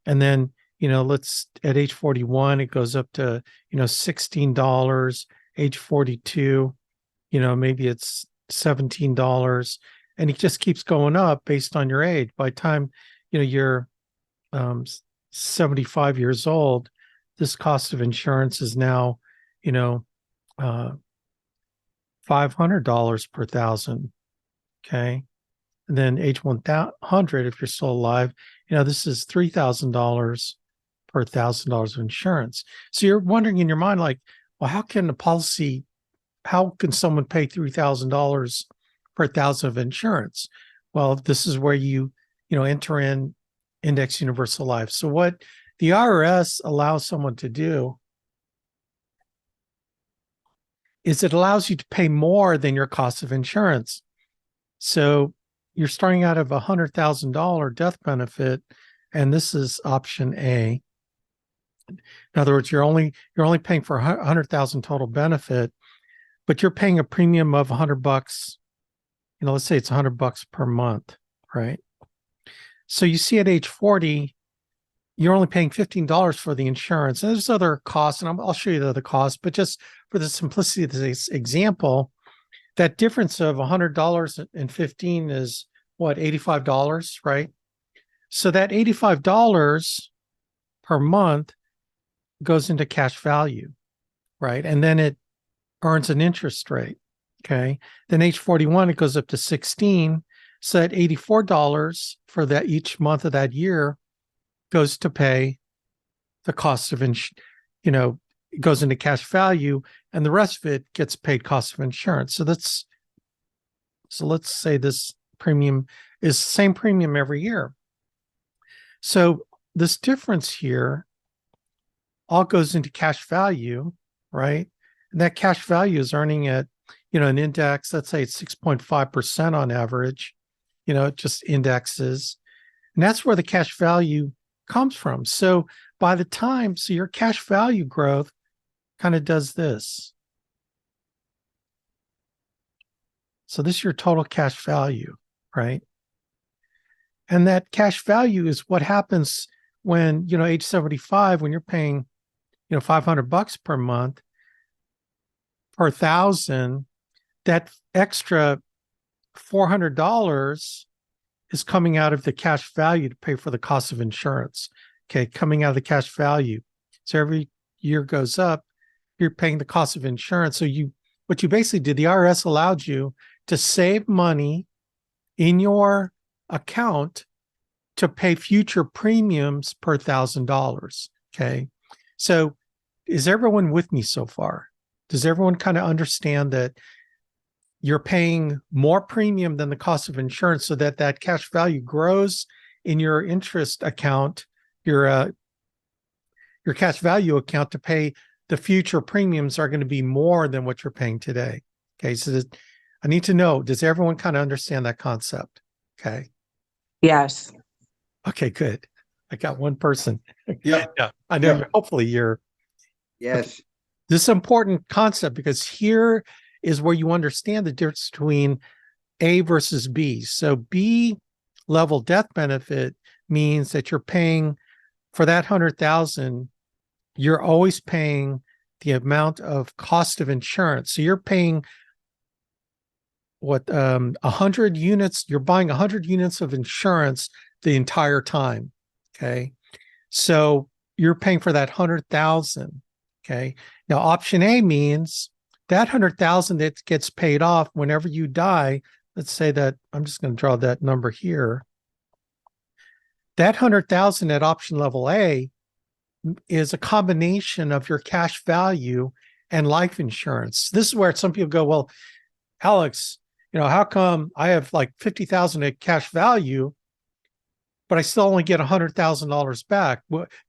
And then, let's at age 41, it goes up to, $16. Age 42, maybe it's $17. And it just keeps going up based on your age. By the time, you're 75 years old, this cost of insurance is now, $500 per thousand. Okay. And then age 100, if you're still alive, this is $3,000 per $1,000 of insurance. So you're wondering in your mind, like, well, how can someone pay $3,000 per $1,000 of insurance? Well, this is where you enter in index universal life. So what the IRS allows someone to do is it allows you to pay more than your cost of insurance. So you're starting out of $100,000 death benefit, and this is option A. In other words, you're only paying for $100,000 total benefit, but you're paying a premium of $100. Let's say it's $100 per month, right? So you see at age 40, you're only paying $15 for the insurance. And there's other costs, and I'll show you the other costs, but just for the simplicity of this example, that difference of $100 and 15 is what, $85, right? So that $85 per month goes into cash value, right? And then it earns an interest rate, okay? Then age 41, it goes up to 16. So that $84 for that each month of that year goes to pay the cost of, it goes into cash value, and the rest of it gets paid cost of insurance. So let's say this premium is the same premium every year. So this difference here all goes into cash value, right? And that cash value is earning at, an index, let's say it's 6.5% on average, it just indexes. And that's where the cash value comes from. So by the time, your cash value growth kind of does this. So this is your total cash value, right? And that cash value is what happens when, age 75, when you're paying, $500 per month per thousand, that extra $400 is coming out of the cash value to pay for the cost of insurance. Okay, coming out of the cash value. So every year goes up, you're paying the cost of insurance. So what you basically did, the IRS allowed you to save money in your account to pay future premiums per $1,000. Okay, so is everyone with me so far? Does everyone kind of understand that you're paying more premium than the cost of insurance so that cash value grows in your interest account, your cash value account, to pay the future premiums are going to be more than what you're paying today? Okay, so I need to know, does everyone kind of understand that concept? Okay. Yes. Okay, good. I got one person. Yep. Yeah, I know. Yep. Hopefully you're. Yes. This is an important concept because here is where you understand the difference between A versus B. So B level death benefit means that you're paying for that 100,000, you're always paying the amount of cost of insurance. So you're paying what 100 units, you're buying 100 units of insurance the entire time. Okay. So you're paying for that 100,000. Okay. Now option A means that 100,000 that gets paid off whenever you die. Let's say that I'm just going to draw that number here. That 100,000 at option level A is a combination of your cash value and life insurance. This is where some people go, well, Alex, how come I have like 50,000 at cash value, but I still only get $100,000 back?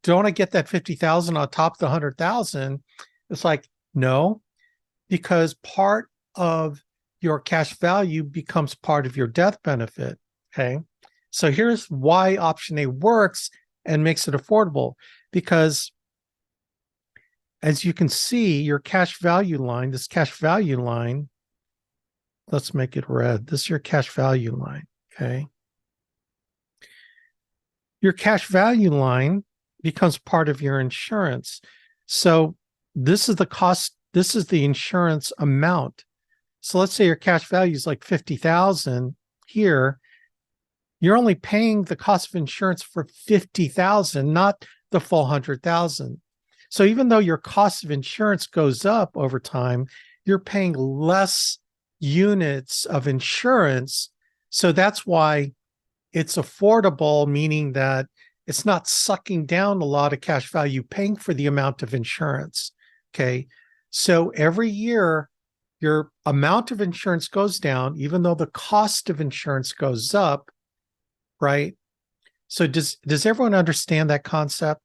Don't I get that 50,000 on top of the 100,000? It's like, no, because part of your cash value becomes part of your death benefit. Okay. So here's why option A works and makes it affordable, because as you can see, your cash value line, this cash value line, let's make it red. This is your cash value line. Okay. Your cash value line becomes part of your insurance. So this is the cost, this is the insurance amount. So let's say your cash value is like 50,000 here. You're only paying the cost of insurance for 50,000, not the full 100,000. So even though your cost of insurance goes up over time, you're paying less units of insurance. So that's why it's affordable, meaning that it's not sucking down a lot of cash value paying for the amount of insurance. Okay. So every year, your amount of insurance goes down, even though the cost of insurance goes up, right? So does everyone understand that concept?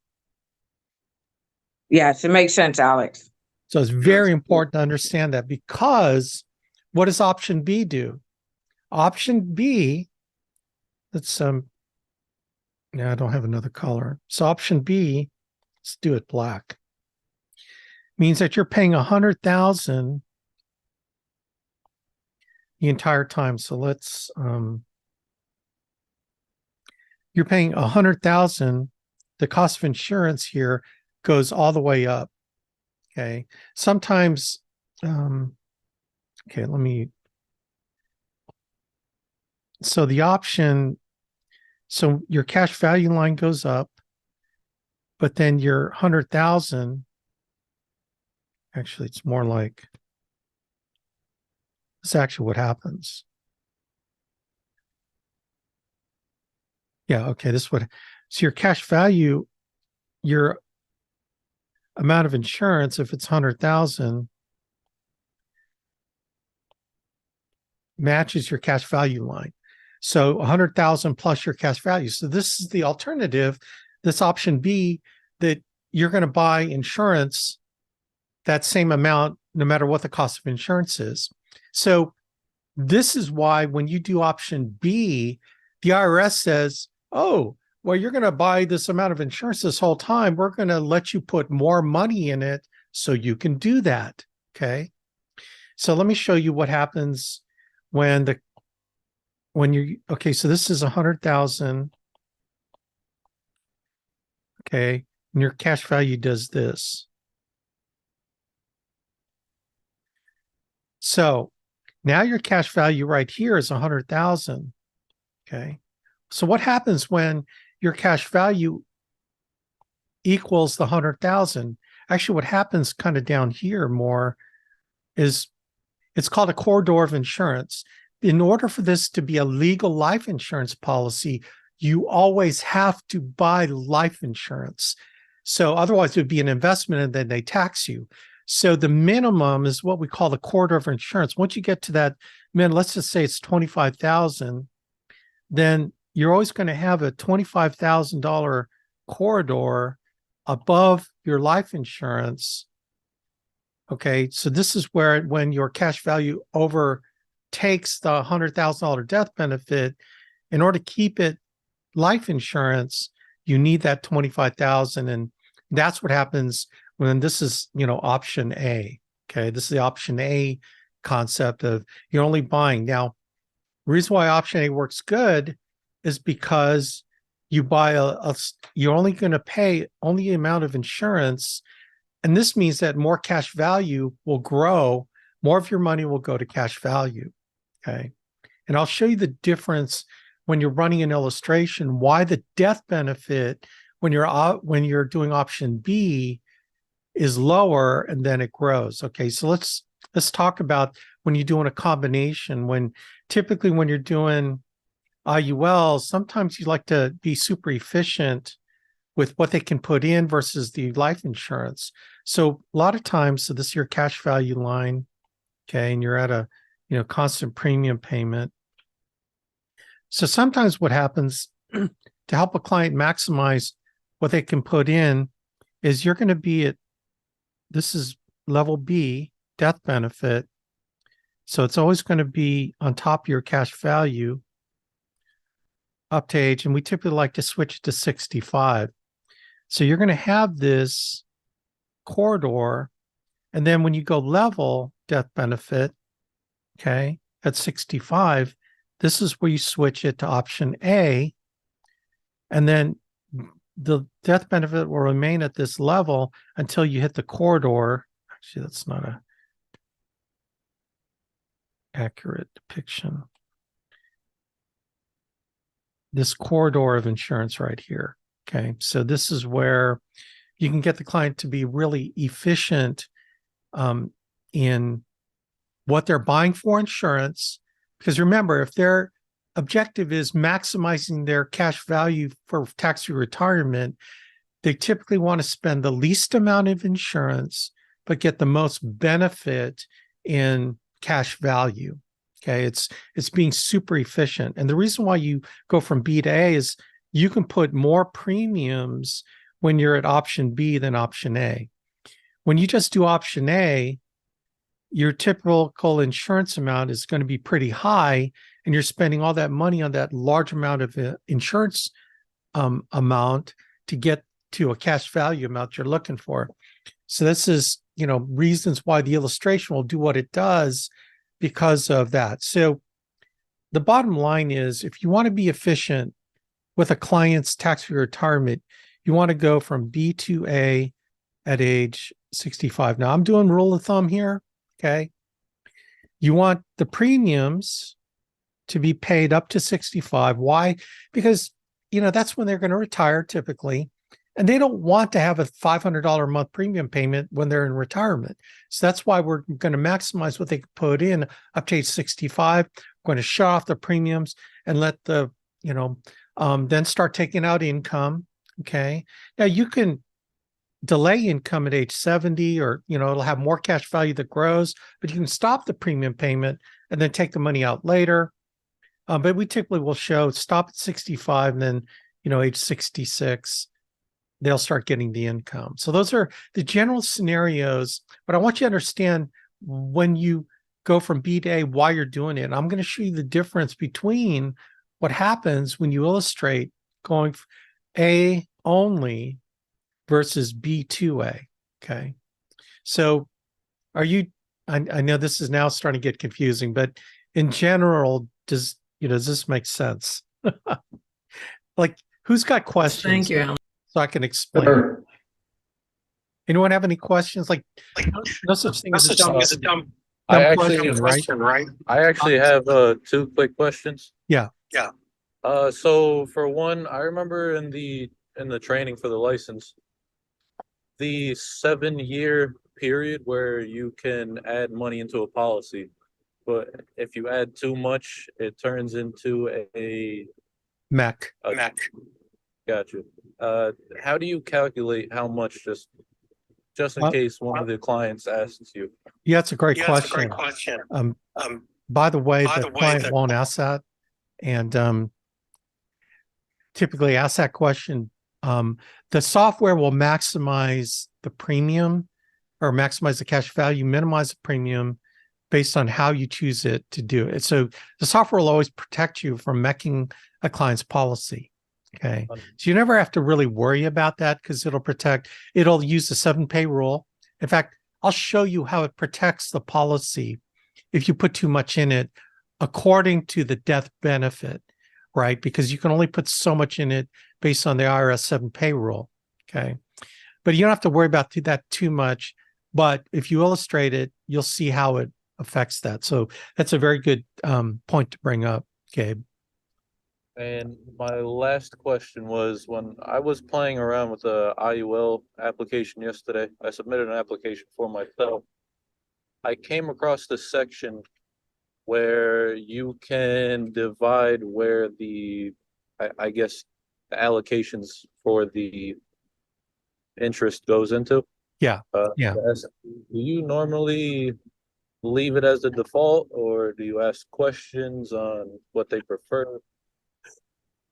Yes, it makes sense, Alex. So it's very important to understand that, because what does option B do? Option B, let's no, I don't have another color. So option B, let's do it black, means that you're paying 100,000 the entire time. So let's you're paying 100,000. The cost of insurance here goes all the way up. Okay. Sometimes, okay, so the option, so your cash value line goes up, but then your 100,000, actually, it's more like, this is actually what happens. Yeah, okay, this would, so your cash value, your amount of insurance, if it's 100,000, matches your cash value line. So 100,000 plus your cash value. So this is the alternative, this option B, that you're going to buy insurance that same amount, no matter what the cost of insurance is. So this is why when you do option B, the IRS says, oh, well, you're going to buy this amount of insurance this whole time. We're going to let you put more money in it so you can do that. Okay. So let me show you what happens when you, okay, so this is 100,000. Okay. And your cash value does this. So now your cash value right here is 100,000. Okay. So what happens when your cash value equals the 100,000? Actually, what happens kind of down here more is it's called a corridor of insurance. In order for this to be a legal life insurance policy, you always have to buy life insurance. So otherwise it would be an investment and then they tax you. So the minimum is what we call the corridor of insurance. Once you get to that, let's just say it's 25,000, then you're always going to have a $25,000 corridor above your life insurance. Okay, so this is where when your cash value overtakes the $100,000 death benefit, in order to keep it life insurance, you need that 25,000, and that's what happens when this is, option A. Okay, this is the option A concept of you're only buying. Now, the reason why option A works good is because you buy you're only going to pay only the amount of insurance And this means that more cash value will grow, more of your money will go to cash value. Okay. And I'll show you the difference when you're running an illustration, why the death benefit when you're doing option B is lower and then it grows. Okay. So let's talk about when you're doing a combination, typically when you're doing IUL, sometimes you like to be super efficient with what they can put in versus the life insurance. So a lot of times, so this is your cash value line, okay, and you're at a constant premium payment. So sometimes what happens to help a client maximize what they can put in is you're going to be at, this is level B, death benefit. So it's always going to be on top of your cash value up to age, and we typically like to switch to 65. So you're going to have this corridor, and then when you go level death benefit, okay, at 65, this is where you switch it to option A, and then the death benefit will remain at this level until you hit the corridor. Actually, that's not a accurate depiction. This corridor of insurance right here. Okay, so this is where you can get the client to be really efficient in what they're buying for insurance. Because remember, if their objective is maximizing their cash value for tax-free retirement, they typically want to spend the least amount of insurance, but get the most benefit in cash value. Okay, it's being super efficient. And the reason why you go from B to A is you can put more premiums when you're at option B than option A. When you just do option A, your typical insurance amount is going to be pretty high, and you're spending all that money on that large amount of insurance amount to get to a cash value amount you're looking for. So this is, reasons why the illustration will do what it does because of that. So the bottom line is, if you want to be efficient with a client's tax-free retirement, you want to go from B to A at age 65. Now, I'm doing rule of thumb here, okay? You want the premiums to be paid up to 65. Why? Because, that's when they're going to retire typically, and they don't want to have a $500 a month premium payment when they're in retirement. So that's why we're going to maximize what they can put in up to age 65. We're going to shut off the premiums and let the, then start taking out income. Okay. Now you can delay income at age 70, or, it'll have more cash value that grows, but you can stop the premium payment and then take the money out later. But we typically will show stop at 65 and then, age 66, they'll start getting the income. So those are the general scenarios, but I want you to understand when you go from B to A, why you're doing it. I'm going to show you the difference between what happens when you illustrate going A only versus B to A. Okay. So I know this is now starting to get confusing, but in general, does this make sense? Like, who's got questions? Thank you, Alan. So I can explain. Sure. Anyone have any questions? Like no such thing as a dumb I actually, question, right? I actually have two quick questions. Yeah. So for one, I remember in the training for the license, the 7-year period where you can add money into a policy, but if you add too much, it turns into a MEC. Gotcha. How do you calculate how much, just in case one of the clients asks you? Yeah, it's a great question. By the way, the client won't ask that, and typically ask that question. The software will maximize the premium or maximize the cash value, minimize the premium based on how you choose it to do it. So the software will always protect you from MECing a client's policy. Okay. So you never have to really worry about that because it'll use the 7-pay rule. In fact, I'll show you how it protects the policy if you put too much in it according to the death benefit, right? Because you can only put so much in it based on the IRS 7-pay rule. Okay. but you don't have to worry about that too much. But if you illustrate it, you'll see how it affects that. So that's a very good point to bring up, Gabe. And my last question was, when I was playing around with the IUL application yesterday, I submitted an application for myself. I came across this section where you can divide where I guess, the allocations for the interest goes into. Yeah. Yeah. Do you normally leave it as the default, or do you ask questions on what they prefer?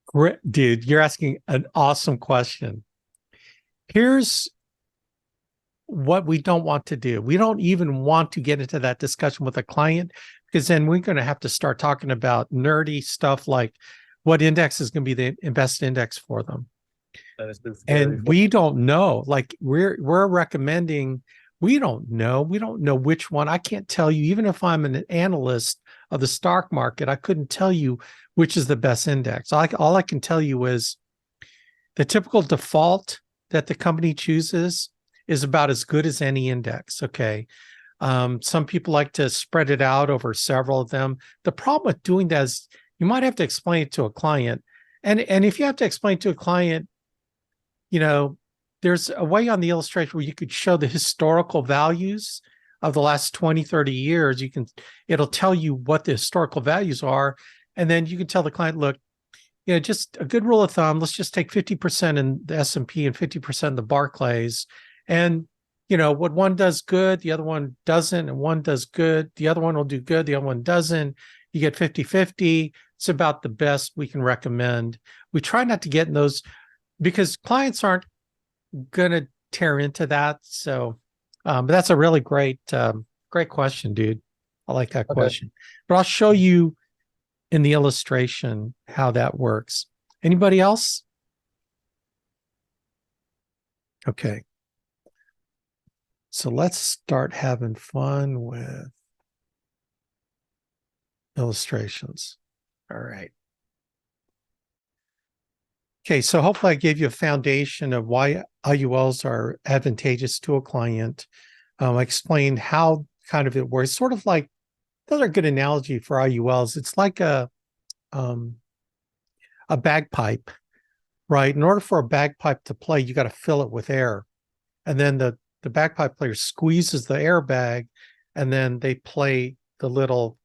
Great, dude, you're asking an awesome question. Here's what we don't want to do. We don't even want to get into that discussion with a client, because then we're going to have to start talking about nerdy stuff like what index is going to be the best index for them. And we don't know. Like we're recommending, we don't know which one. I can't tell you, even if I'm an analyst of the stock market, I couldn't tell you which is the best index. All I can tell you is the typical default that the company chooses is about as good as any index. Okay. Some people like to spread it out over several of them. The problem with doing that is you might have to explain it to a client. And if you have to explain to a client, you know, there's a way on the illustration where you could show the historical values of the last 20, 30 years. It'll tell you what the historical values are. And then you can tell the client, look, you know, just a good rule of thumb, let's just take 50% in the S&P and 50% in the Barclays. And, you know, what one does good, the other one doesn't, and one does good, the other one will do good, the other one doesn't. You get 50-50. It's about the best we can recommend. We try not to get in those because clients aren't going to tear into that. So, but that's a really great question, dude. I like that question. But I'll show you in the illustration how that works. Anybody else? Okay. So let's start having fun with illustrations. All right. Okay, so hopefully I gave you a foundation of why IULs are advantageous to a client. I explained how kind of it works. Sort of like, those are a good analogy for IULs. It's like a bagpipe, right? In order for a bagpipe to play, you got to fill it with air. And then the bagpipe player squeezes the air bag, and then they play the little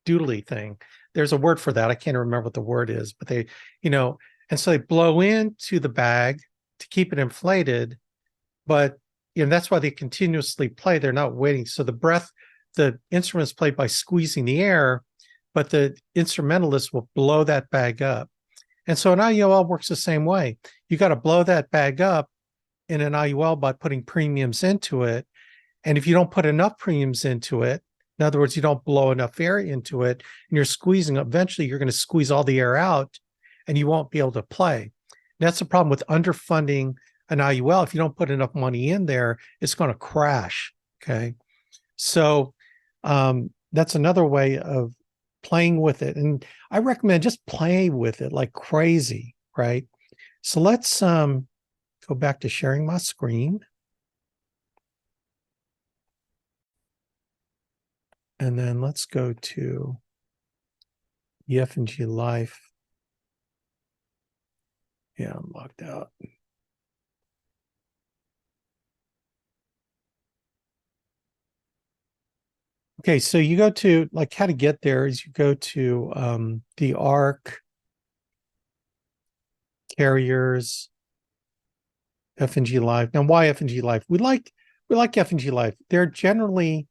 doodly thing. There's a word for that. I can't remember what the word is, but they, you know, and so they blow into the bag to keep it inflated, but you know, that's why they continuously play. They're not waiting. So the instrument's played by squeezing the air, but the instrumentalist will blow that bag up. And so an IUL works the same way. You got to blow that bag up in an IUL by putting premiums into it. And if you don't put enough premiums into it, in other words, you don't blow enough air into it, and you're squeezing, eventually you're going to squeeze all the air out and you won't be able to play. And that's the problem with underfunding an IUL. If you don't put enough money in there, it's going to crash. Okay. So that's another way of playing with it. And I recommend just play with it like crazy, right? So let's go back to sharing my screen. And then let's go to F&G Life. Yeah, I'm logged out. Okay, so you go to, like, how to get there is you go to the ARC, carriers, F&G Life. Now, why F&G Life? We like F&G Life. They're generally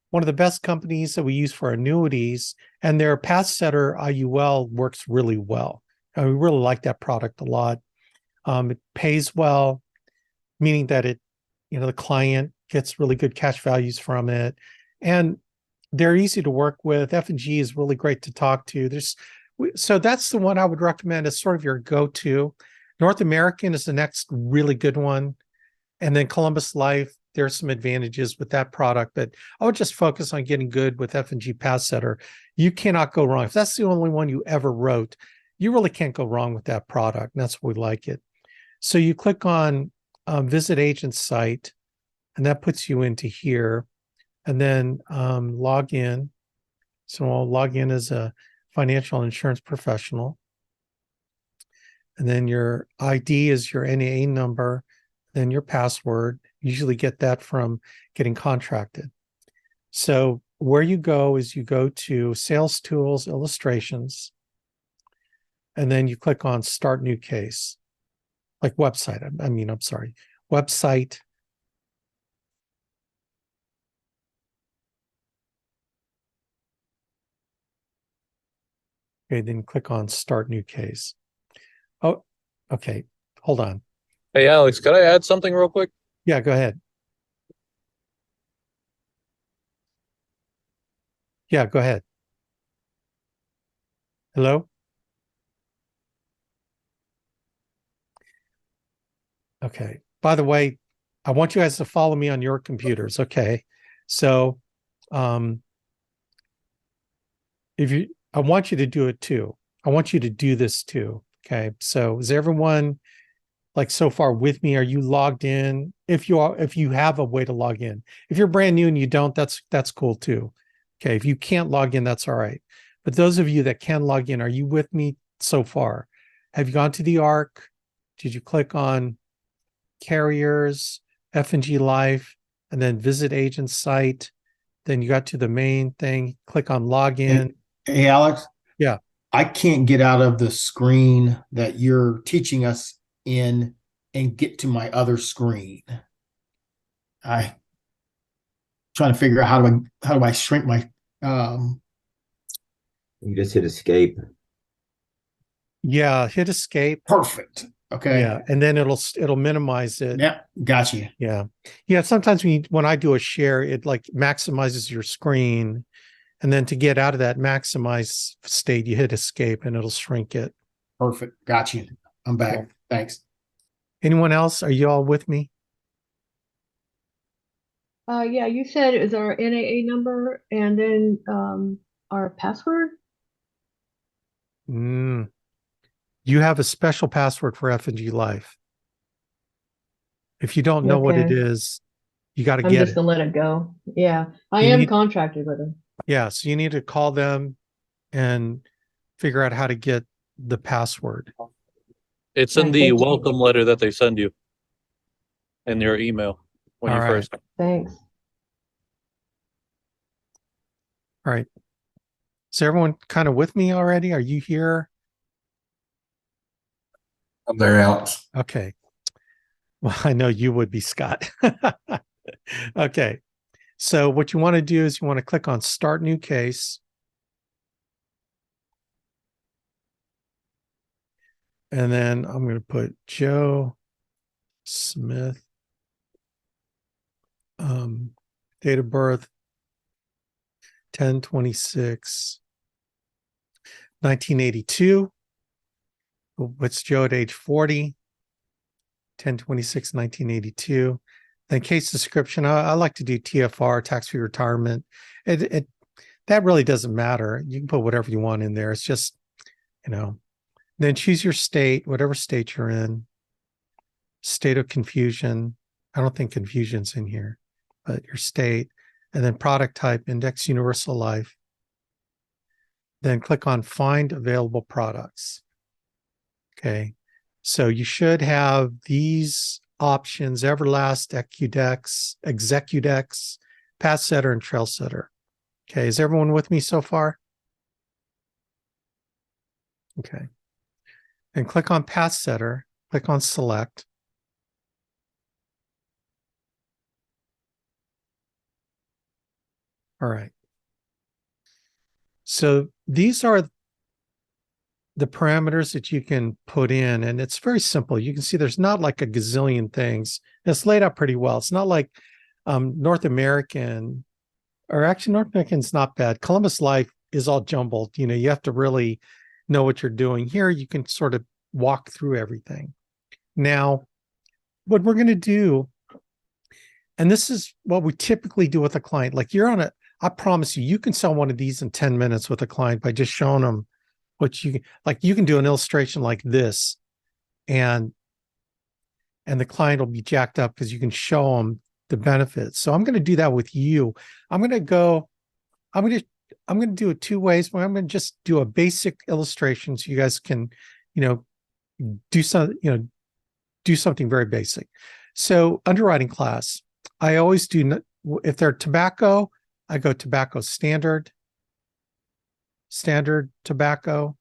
one of the best companies that we use for annuities, and their Path Setter IUL works really well. And we really like that product a lot. It pays well, meaning that it, you know, the client gets really good cash values from it, and they're easy to work with. F&G is really great to talk to. So that's the one I would recommend as sort of your go-to. North American is the next really good one, and then Columbus Life. There's some advantages with that product, but I would just focus on getting good with F&G Path Setter. You cannot go wrong. If that's the only one you ever wrote, you really can't go wrong with that product. And that's why we like it. So you click on visit agent site, and that puts you into here. And then log in. So I'll log in as a financial and insurance professional. And then your ID is your NAA number, then your password. Usually get that from getting contracted. So where you go is you go to Sales Tools, Illustrations, and then you click on Start New Case, like website. I'm sorry, website. Okay, then click on Start New Case. Oh, okay. Hold on. Hey, Alex, could I add something real quick? Yeah, go ahead. Yeah, go ahead. Hello? Okay. By the way, I want you guys to follow me on your computers. Okay. So, I want you to do it too. I want you to do this too. Okay. So is everyone like so far with me? Are you logged in? If you have a way to log in, if you're brand new and you don't, that's cool too. Okay. If you can't log in, that's all right. But those of you that can log in, are you with me so far? Have you gone to the ARC? Did you click on carriers, F&G Life, and then visit agent site? Then you got to the main thing, click on login. Hey, Alex. Yeah. I can't get out of the screen that you're teaching us in and get to my other screen. I trying to figure out how do I shrink my You just hit escape. Yeah, hit escape. perfect. Okay. Yeah, and then it'll minimize it. Yeah, got you. Yeah. Yeah, sometimes when I do a share, it like maximizes your screen. And then to get out of that maximize state, you hit escape and it'll shrink it. Perfect. Got you. I'm back. Cool. Thanks. Anyone else? Are you all with me? Yeah, you said it was our NAA number and then our password. You have a special password for F&G Life. If you don't know what it Okay. is, you got to I'm get just it. gonna let it go. Yeah, I You am need- contracted with them. Yeah, so you need to call them and figure out how to get the password. It's in Right, the thank you. welcome letter that they send you in your email when All you right. first. Thanks. All right. Is everyone kind of with me already? Are you here? I'm there, Alex. Okay. Well, I know you would be, Scott. Okay. So what you want to do is you want to click on Start New Case. And then I'm going to put Joe Smith, date of birth, 10/26, 1982. What's Joe at age 40? 10/26, 1982. Then case description. I like to do TFR, tax-free retirement. That really doesn't matter. You can put whatever you want in there. It's just, then choose your state, whatever state you're in. State of confusion. I don't think confusion's in here, but your state, and then product type, index universal life. Then click on find available products. Okay. So you should have these options: Everlast, EQDEX, Execudex, Path Setter, and Trail Setter. Okay. Is everyone with me so far? Okay. And click on Path Setter, click on Select. All right. So these are the parameters that you can put in, and it's very simple. You can see there's not like a gazillion things. It's laid out pretty well. It's not like North American, or actually North American's not bad. Columbus Life is all jumbled. You have to really know what you're doing. Here you can sort of walk through everything. Now, what we're going to do, and this is what we typically do with a client, like I promise you can sell one of these in 10 minutes with a client by just showing them what you can do an illustration like this, and and the client will be jacked up because you can show them the benefits. So I'm going to do that with you. I'm going to do it two ways, but I'm going to just do a basic illustration so you guys can, do something very basic. So underwriting class, I always do, if they're tobacco, I go tobacco standard tobacco.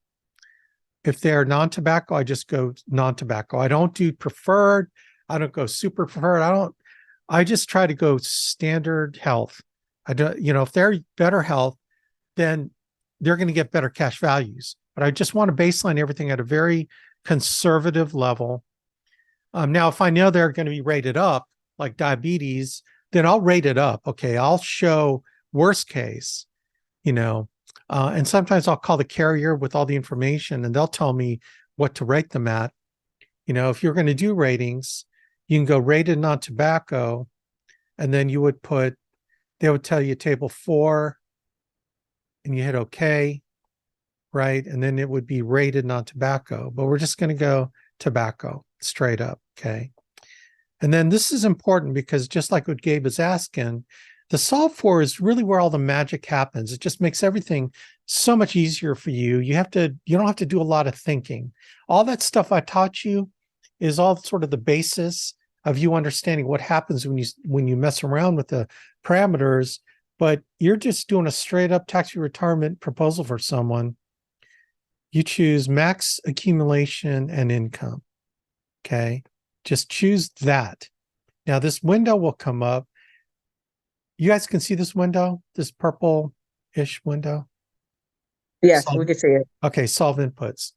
If they're non-tobacco, I just go non-tobacco. I don't do preferred. I don't go super preferred. I just try to go standard health. I don't, if they're better health, then they're going to get better cash values. But I just want to baseline everything at a very conservative level. Now, if I know they're going to be rated up, like diabetes, then I'll rate it up. Okay, I'll show worst case, and sometimes I'll call the carrier with all the information and they'll tell me what to rate them at. If you're going to do ratings, you can go rated non-tobacco, and then they would tell you table 4, and you hit okay, right? And then it would be rated non-tobacco, but we're just going to go tobacco straight up, okay? And then this is important because just like what Gabe is asking, the solve for is really where all the magic happens. It just makes everything so much easier for you. You don't have to do a lot of thinking. All that stuff I taught you is all sort of the basis of you understanding what happens when you mess around with the parameters, but you're just doing a straight up tax-free retirement proposal for someone. You choose max accumulation and income. Okay. Just choose that. Now this window will come up. You guys can see this window, this purple-ish window? Yes, we can see it. Okay, solve inputs.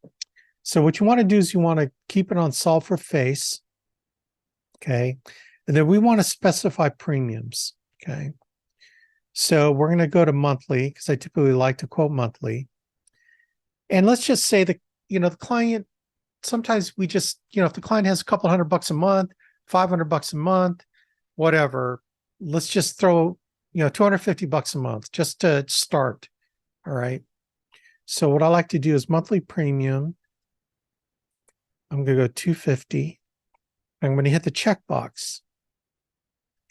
So what you want to do is you want to keep it on solve for face. Okay. And then we want to specify premiums. Okay. So we're going to go to monthly because I typically like to quote monthly. And let's just say that, the client, sometimes we just, if the client has a couple $100 a month, $500 a month, whatever, let's just throw, $250 a month just to start. All right. So what I like to do is monthly premium. I'm going to go 250. I'm going to hit the checkbox.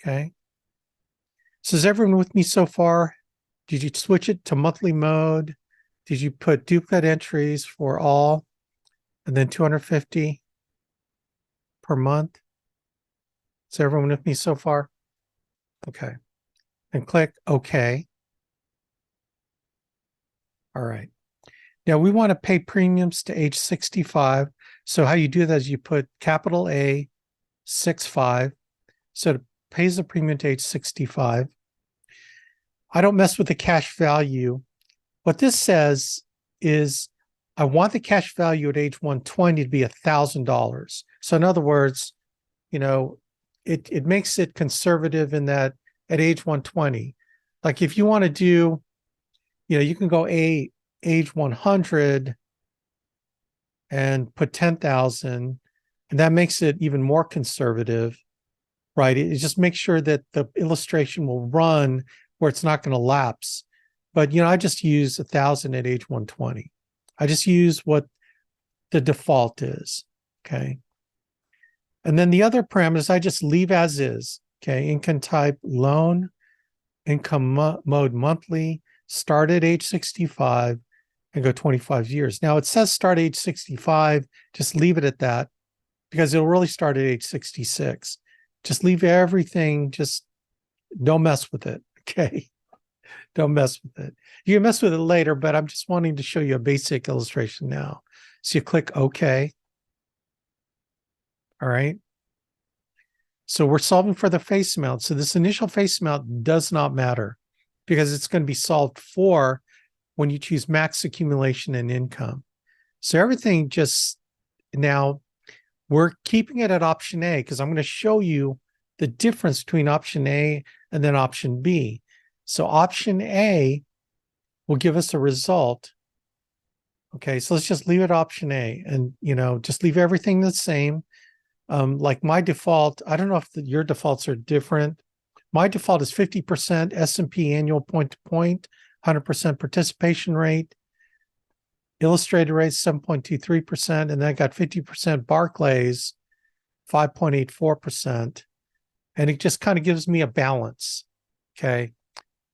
Okay. So is everyone with me so far? Did you switch it to monthly mode? Did you put duplicate entries for all and then 250 per month? Is everyone with me so far? Okay. And click OK. All right. Now we want to pay premiums to age 65. So how you do that is you put capital A 65. So it pays the premium to age 65. I don't mess with the cash value. What this says is I want the cash value at age 120 to be $1,000. So in other words, it makes it conservative in that at age 120. Like if you want to do, you can go age 100 and put 10,000, and that makes it even more conservative, right? It just makes sure that the illustration will run where it's not going to lapse. But, I just use 1,000 at age 120. I just use what the default is, okay? And then the other parameters, I just leave as is, okay? Income type, loan, income mode monthly, start at age 65, and go 25 years. Now, it says start age 65. Just leave it at that because it'll really start at age 66. Just leave everything, just don't mess with it, okay? Don't mess with it. You can mess with it later, but I'm just wanting to show you a basic illustration now. So you click OK. All right. So we're solving for the face amount. So this initial face amount does not matter because it's going to be solved for when you choose max accumulation and income. So everything just now we're keeping it at option A because I'm going to show you the difference between option A and then option B. So option A will give us a result. Okay, so let's just leave it option A and, just leave everything the same. Like my default, I don't know if your defaults are different. My default is 50% S&P annual point-to-point, 100% participation rate. Illustrated rate is 7.23%, and then I got 50% Barclays 5.84%. And it just kind of gives me a balance. Okay.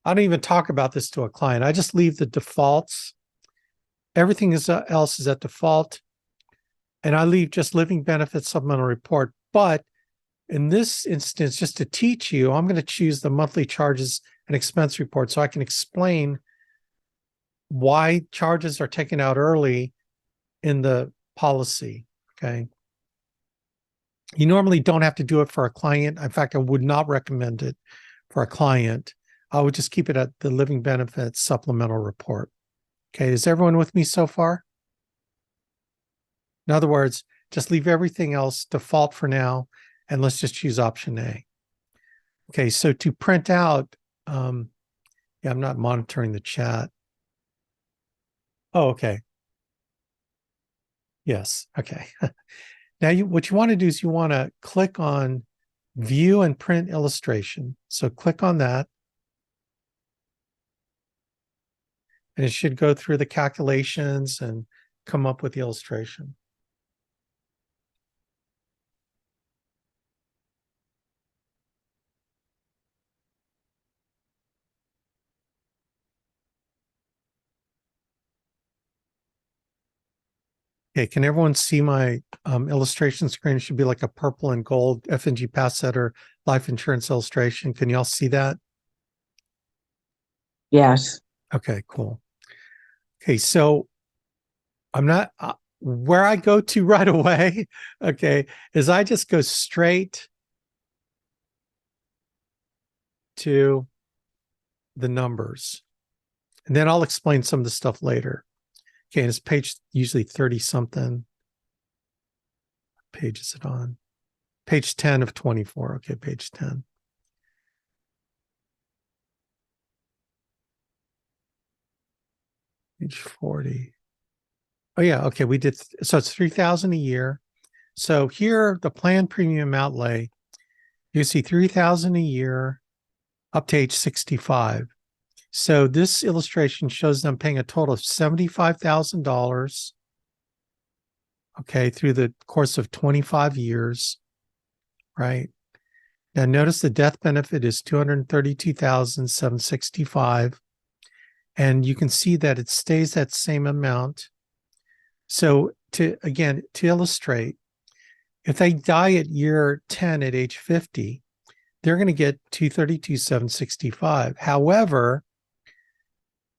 I don't even talk about this to a client. I just leave the defaults. Everything else is at default. And I leave just living benefits supplemental report. But in this instance, just to teach you, I'm going to choose the monthly charges and expense report so I can explain why charges are taken out early in the policy. Okay. You normally don't have to do it for a client. In fact, I would not recommend it for a client. I would just keep it at the living benefits supplemental report. Okay. Is everyone with me so far? In other words, just leave everything else default for now, and let's just choose option A. Okay. So to print out, yeah, I'm not monitoring the chat. Oh, okay. Yes. Okay. Now, what you want to do is you want to click on View and Print Illustration. So click on that. And it should go through the calculations and come up with the illustration. Okay, can everyone see my illustration screen? It should be like a purple and gold F&G Pass Setter life insurance illustration. Can you all see that? Yes. Okay, cool. Okay, so I'm not, where I go to right away, okay, is I just go straight to the numbers. And then I'll explain some of the stuff later. Okay, and it's page usually 30 something. What page is it on? Page 10 of 24. Okay, page 10. Page 40. Oh yeah, okay, we did, so it's 3,000 a year. So here, the plan premium outlay, you see 3,000 a year up to age 65. So this illustration shows them paying a total of $75,000, okay, through the course of 25 years, right? Now notice the death benefit is $232,765, and you can see that it stays that same amount. So to illustrate, if they die at year 10 at age 50, they're going to get $232,765. However,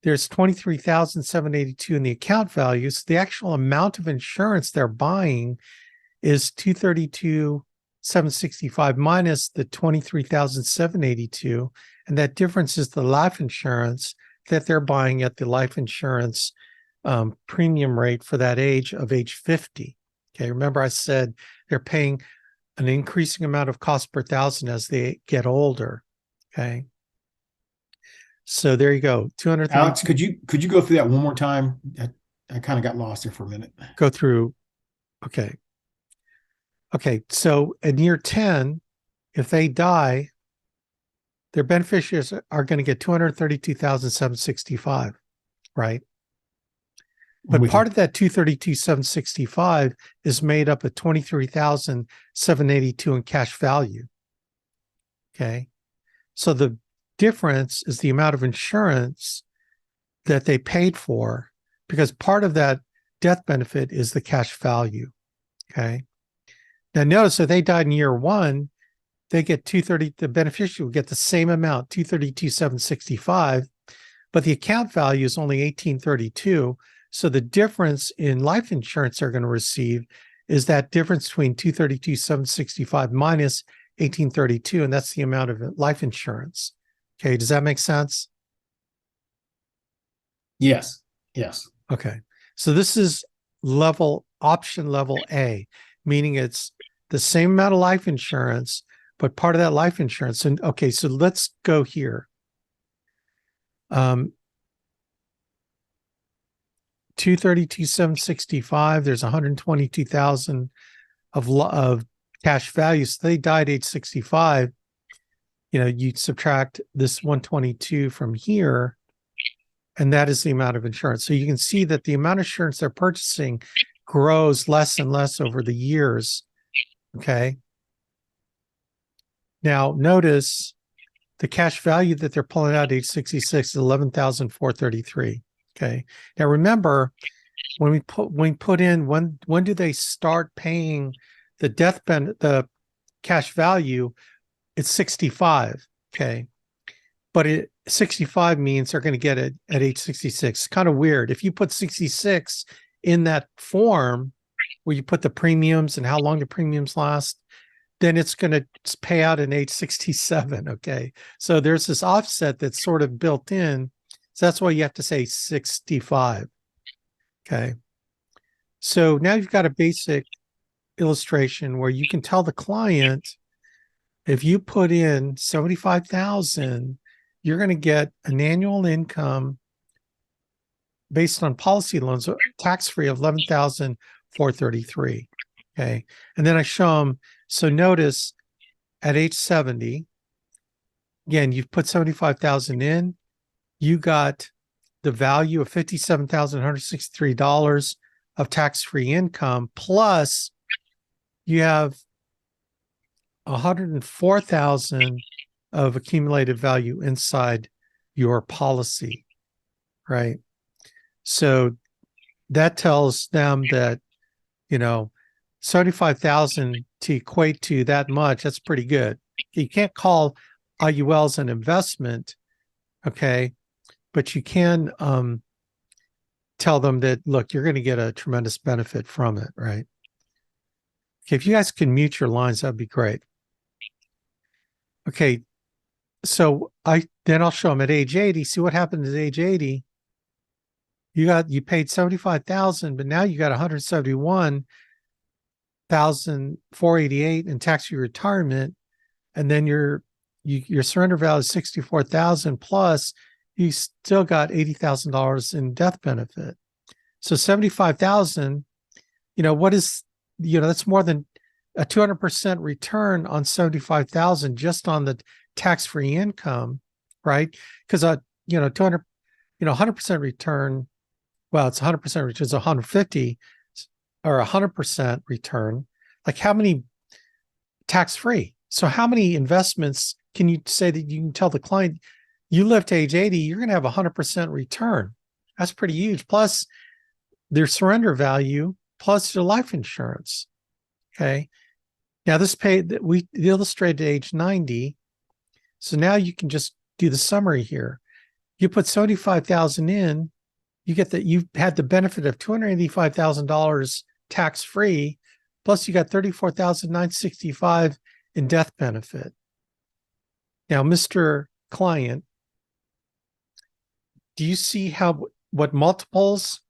there's $23,782 in the account value. So the actual amount of insurance they're buying is $232,765 minus the $23,782. And that difference is the life insurance that they're buying at the life insurance premium rate for that age of age 50. Okay. Remember I said they're paying an increasing amount of cost per thousand as they get older. Okay. So there you go. 230. Alex, could you go through that one more time? I kind of got lost there for a minute. Go through. Okay. Okay. So in year 10, if they die, their beneficiaries are going to get $232,765, right? But part of that $232,765 is made up of $23,782 in cash value. Okay. So the difference is the amount of insurance that they paid for, because part of that death benefit is the cash value. Okay. Now notice that they died in year 1, they get the beneficiary will get the same amount, $232,765, but the account value is only $1,832. So the difference in life insurance they're going to receive is that difference between $232,765 minus $1,832, and that's the amount of life insurance. Okay, does that make sense? Yes. Yes. Okay, so this is option level A, meaning it's the same amount of life insurance, but part of that life insurance. And okay, so let's go here. $232,765. There's $122,000 of cash value. So they died age 65. You subtract this 122 from here, and that is the amount of insurance. So you can see that the amount of insurance they're purchasing grows less and less over the years. Okay. Now notice the cash value that they're pulling out at age 66 is 11,433. Okay. Now remember, when we put in when do they start paying the the cash value? It's 65. Okay. But 65 means they're going to get it at age 66. Kind of weird. If you put 66 in that form where you put the premiums and how long the premiums last, then it's going to pay out in age 67. Okay. So there's this offset that's sort of built in. So that's why you have to say 65. Okay. So now you've got a basic illustration where you can tell the client, if you put in 75,000, you're going to get an annual income based on policy loans, tax-free of 11,433. Okay. And then I show them, so notice at age 70, again, you've put 75,000 in, you got the value of $57,163 of tax-free income, plus you have 104,000 of accumulated value inside your policy, right? So that tells them that, 75,000 to equate to that much, that's pretty good. You can't call IULs an investment, okay? But you can tell them that, look, you're going to get a tremendous benefit from it, right? Okay, if you guys can mute your lines, that'd be great. Okay, so then I'll show them at age 80. See what happened at age 80. You paid 75,000, but now you got 171,488 in tax-free retirement, and then your surrender value is 64,000 plus you still got $80,000 in death benefit. So 75,000, what is, that's more than a 200% return on 75,000 just on the tax-free income, right? Because 200, 100% return, well, it's 100% return, it's 150 or 100% return. Like how many tax-free? So how many investments can you say that you can tell the client, you live to age 80, you're going to have 100% return? That's pretty huge. Plus their surrender value, plus your life insurance. Okay. Now we illustrated age 90. So now you can just do the summary here. You put 75,000 in, you had the benefit of $285,000 tax-free, plus you got $34,965 in death benefit. Now, Mr. Client, do you see what multiples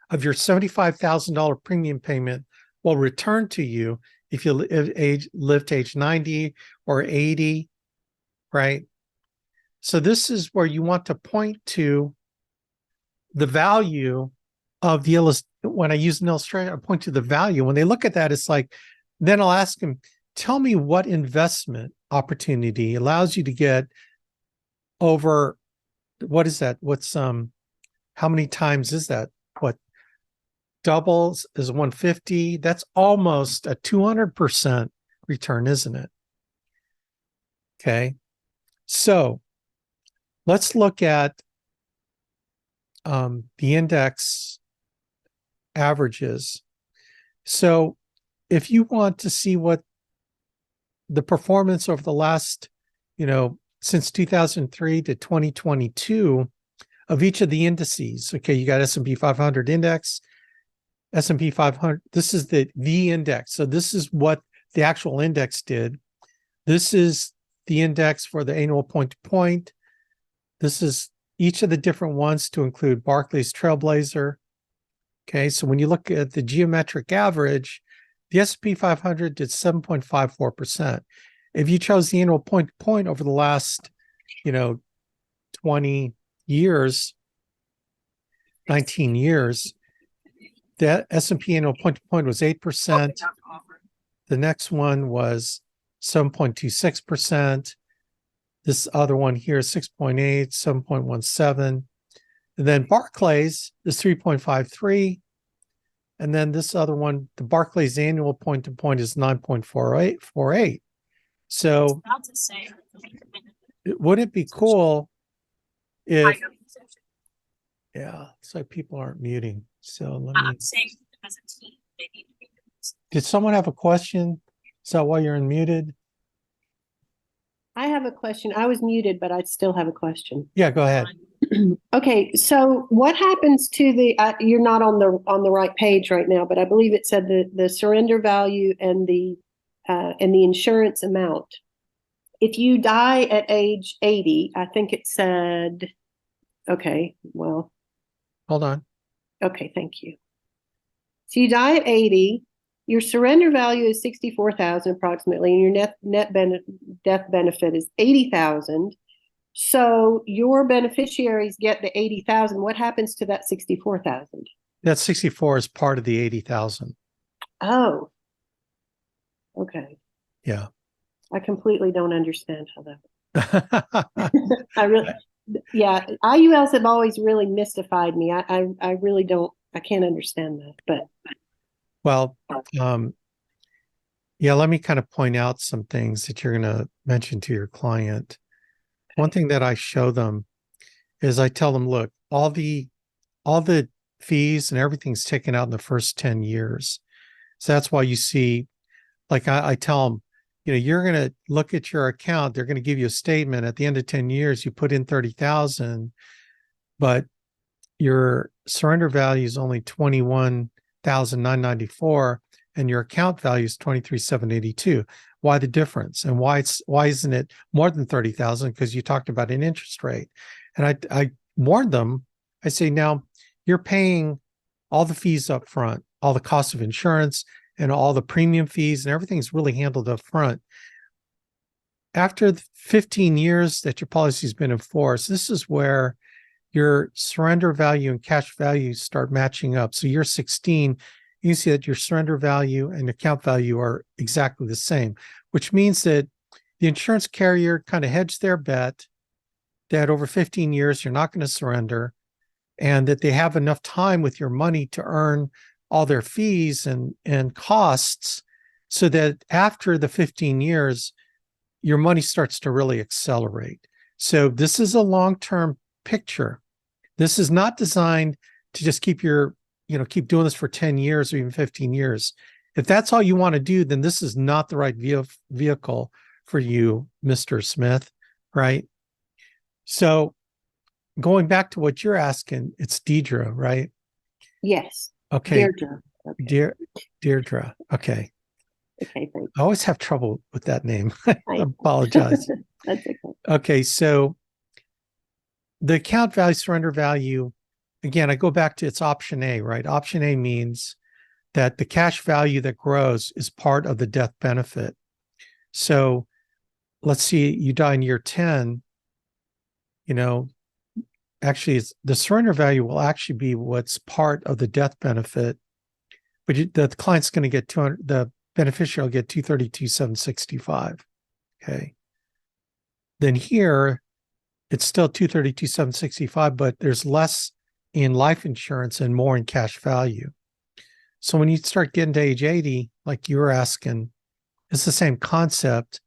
of your $75,000 premium payment will return to you if you live to age 90 or 80, right? So this is where you want to point to the value of when I use an illustration, I point to the value. When they look at that, it's like, then I'll ask them, tell me what investment opportunity allows you to get over, what is that? How many times is that? What doubles is 150? That's almost a 200% return, isn't it? Okay. So let's look at the index averages. So if you want to see what the performance over the last, since 2003 to 2022 of each of the indices, okay, you got S&P 500 index, S&P 500, this is the index. So this is what the actual index did. This is the index for the annual point-to-point. This is each of the different ones to include Barclays Trailblazer. Okay, so when you look at the geometric average, the S&P 500 did 7.54%. If you chose the annual point-to-point over the last, 20 years, 19 years, the S&P annual point-to-point was 8%. The next one was 7.26%. This other one here is 6.8, 7.17. And then Barclays is 3.53. And then this other one, the Barclays annual point-to-point is 9.48. So wouldn't it be cool if, yeah, so people aren't muting. So let me, did someone have a question? Is that why you're unmuted? I have a question. I was muted, but I still have a question. Yeah, go ahead. Okay, so what happens to the? You're not on the right page right now, but I believe it said the surrender value and the insurance amount. If you die at age 80, I think it said. Okay, well, Hold on. okay, thank you. So you die at 80. Your surrender value is 64,000 approximately, and your death benefit is 80,000. So your beneficiaries get the 80,000. What happens to that 64,000? That 64 is part of the 80,000. Oh, okay. Yeah. I completely don't understand how that. I really, yeah. IULs have always really mystified me. I really don't. I can't understand that. But well, yeah. Let me kind of point out some things that you're going to mention to your client. One thing that I show them is I tell them, look, all the fees and everything's taken out in the first 10 years. So that's why you see, like I tell them, you know, you're going to look at your account. They're going to give you a statement at the end of 10 years. You put in 30,000, but your surrender value is only 21,994, and your account value is 23,782. Why the difference? And why isn't it more than 30,000? Because you talked about an interest rate. And I warned them. I say, now you're paying all the fees up front, all the cost of insurance and all the premium fees, and everything's really handled up front. After the 15 years that your policy's been in force, this is where your surrender value and cash value start matching up. So year 16, you see that your surrender value and account value are exactly the same, which means that the insurance carrier kind of hedged their bet that over 15 years, you're not going to surrender, and that they have enough time with your money to earn all their fees and costs, so that after the 15 years, your money starts to really accelerate. So this is a long-term picture. This is not designed to just keep doing this for 10 years or even 15 years. If that's all you want to do, then this is not the right vehicle for you, Mr. Smith, right? So going back to what you're asking, it's Deidre, right? yes. Okay. Deirdre. Okay. Deirdre. Okay. Okay, thanks. I always have trouble with that name. I apologize. That's okay. Okay. So the account value, surrender value, again, I go back to its option A, right? Option A means that the cash value that grows is part of the death benefit. So let's see, you die in year 10, actually the surrender value will actually be what's part of the death benefit, but the client's going to get the beneficiary will get 232,765. Okay. Then here it's still 232,765, but there's less in life insurance and more in cash value. So when you start getting to age 80, like you were asking, it's the same concept.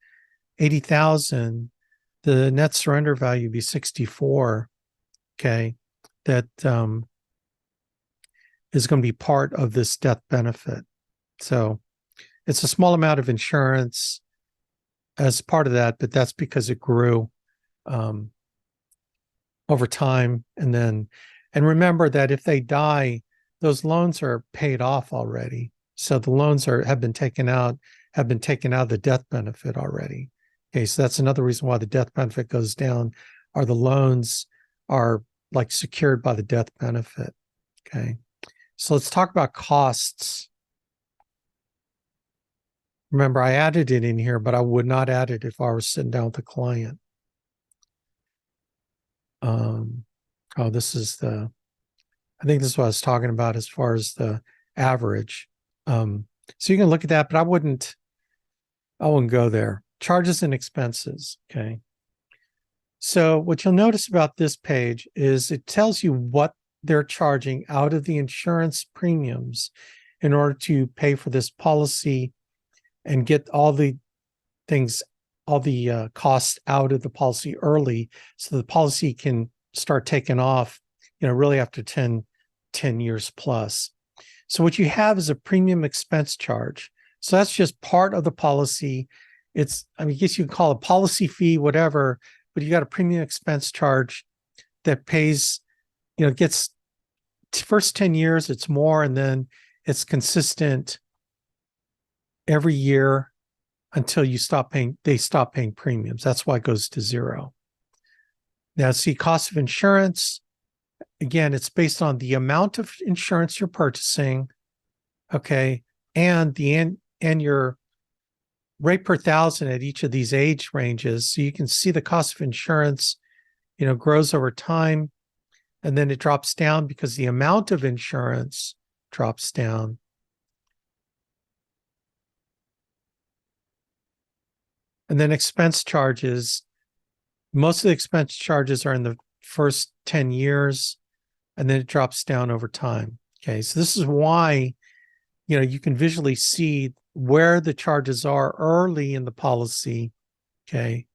80,000, the net surrender value would be 64. Okay, that is going to be part of this death benefit. So it's a small amount of insurance as part of that, but that's because it grew over time. And remember that if they die, those loans are paid off already. So the loans have been taken out of the death benefit already. Okay, so that's another reason why the death benefit goes down, are the loans are like secured by the death benefit. Okay, so let's talk about costs. Remember, I added it in here, but I would not add it if I were sitting down with the client. This is I think this is what I was talking about as far as the average. So you can look at that, but I wouldn't go there. Charges and expenses. Okay. So what you'll notice about this page is it tells you what they're charging out of the insurance premiums in order to pay for this policy and get all the things costs out of the policy early, so the policy can start taking off, really after 10 years plus. So what you have is a premium expense charge. So that's just part of the policy. I guess you can call it a policy fee, whatever, but you got a premium expense charge that pays, gets first 10 years, it's more, and then it's consistent every year until they stop paying premiums. That's why it goes to zero. Now, see, cost of insurance, again, it's based on the amount of insurance you're purchasing, okay, and your rate per thousand at each of these age ranges. So you can see the cost of insurance, grows over time, and then it drops down because the amount of insurance drops down. And then expense charges. Most of the expense charges are in the first 10 years, and then it drops down over time. Okay, so this is why, you can visually see where the charges are early in the policy. Okay,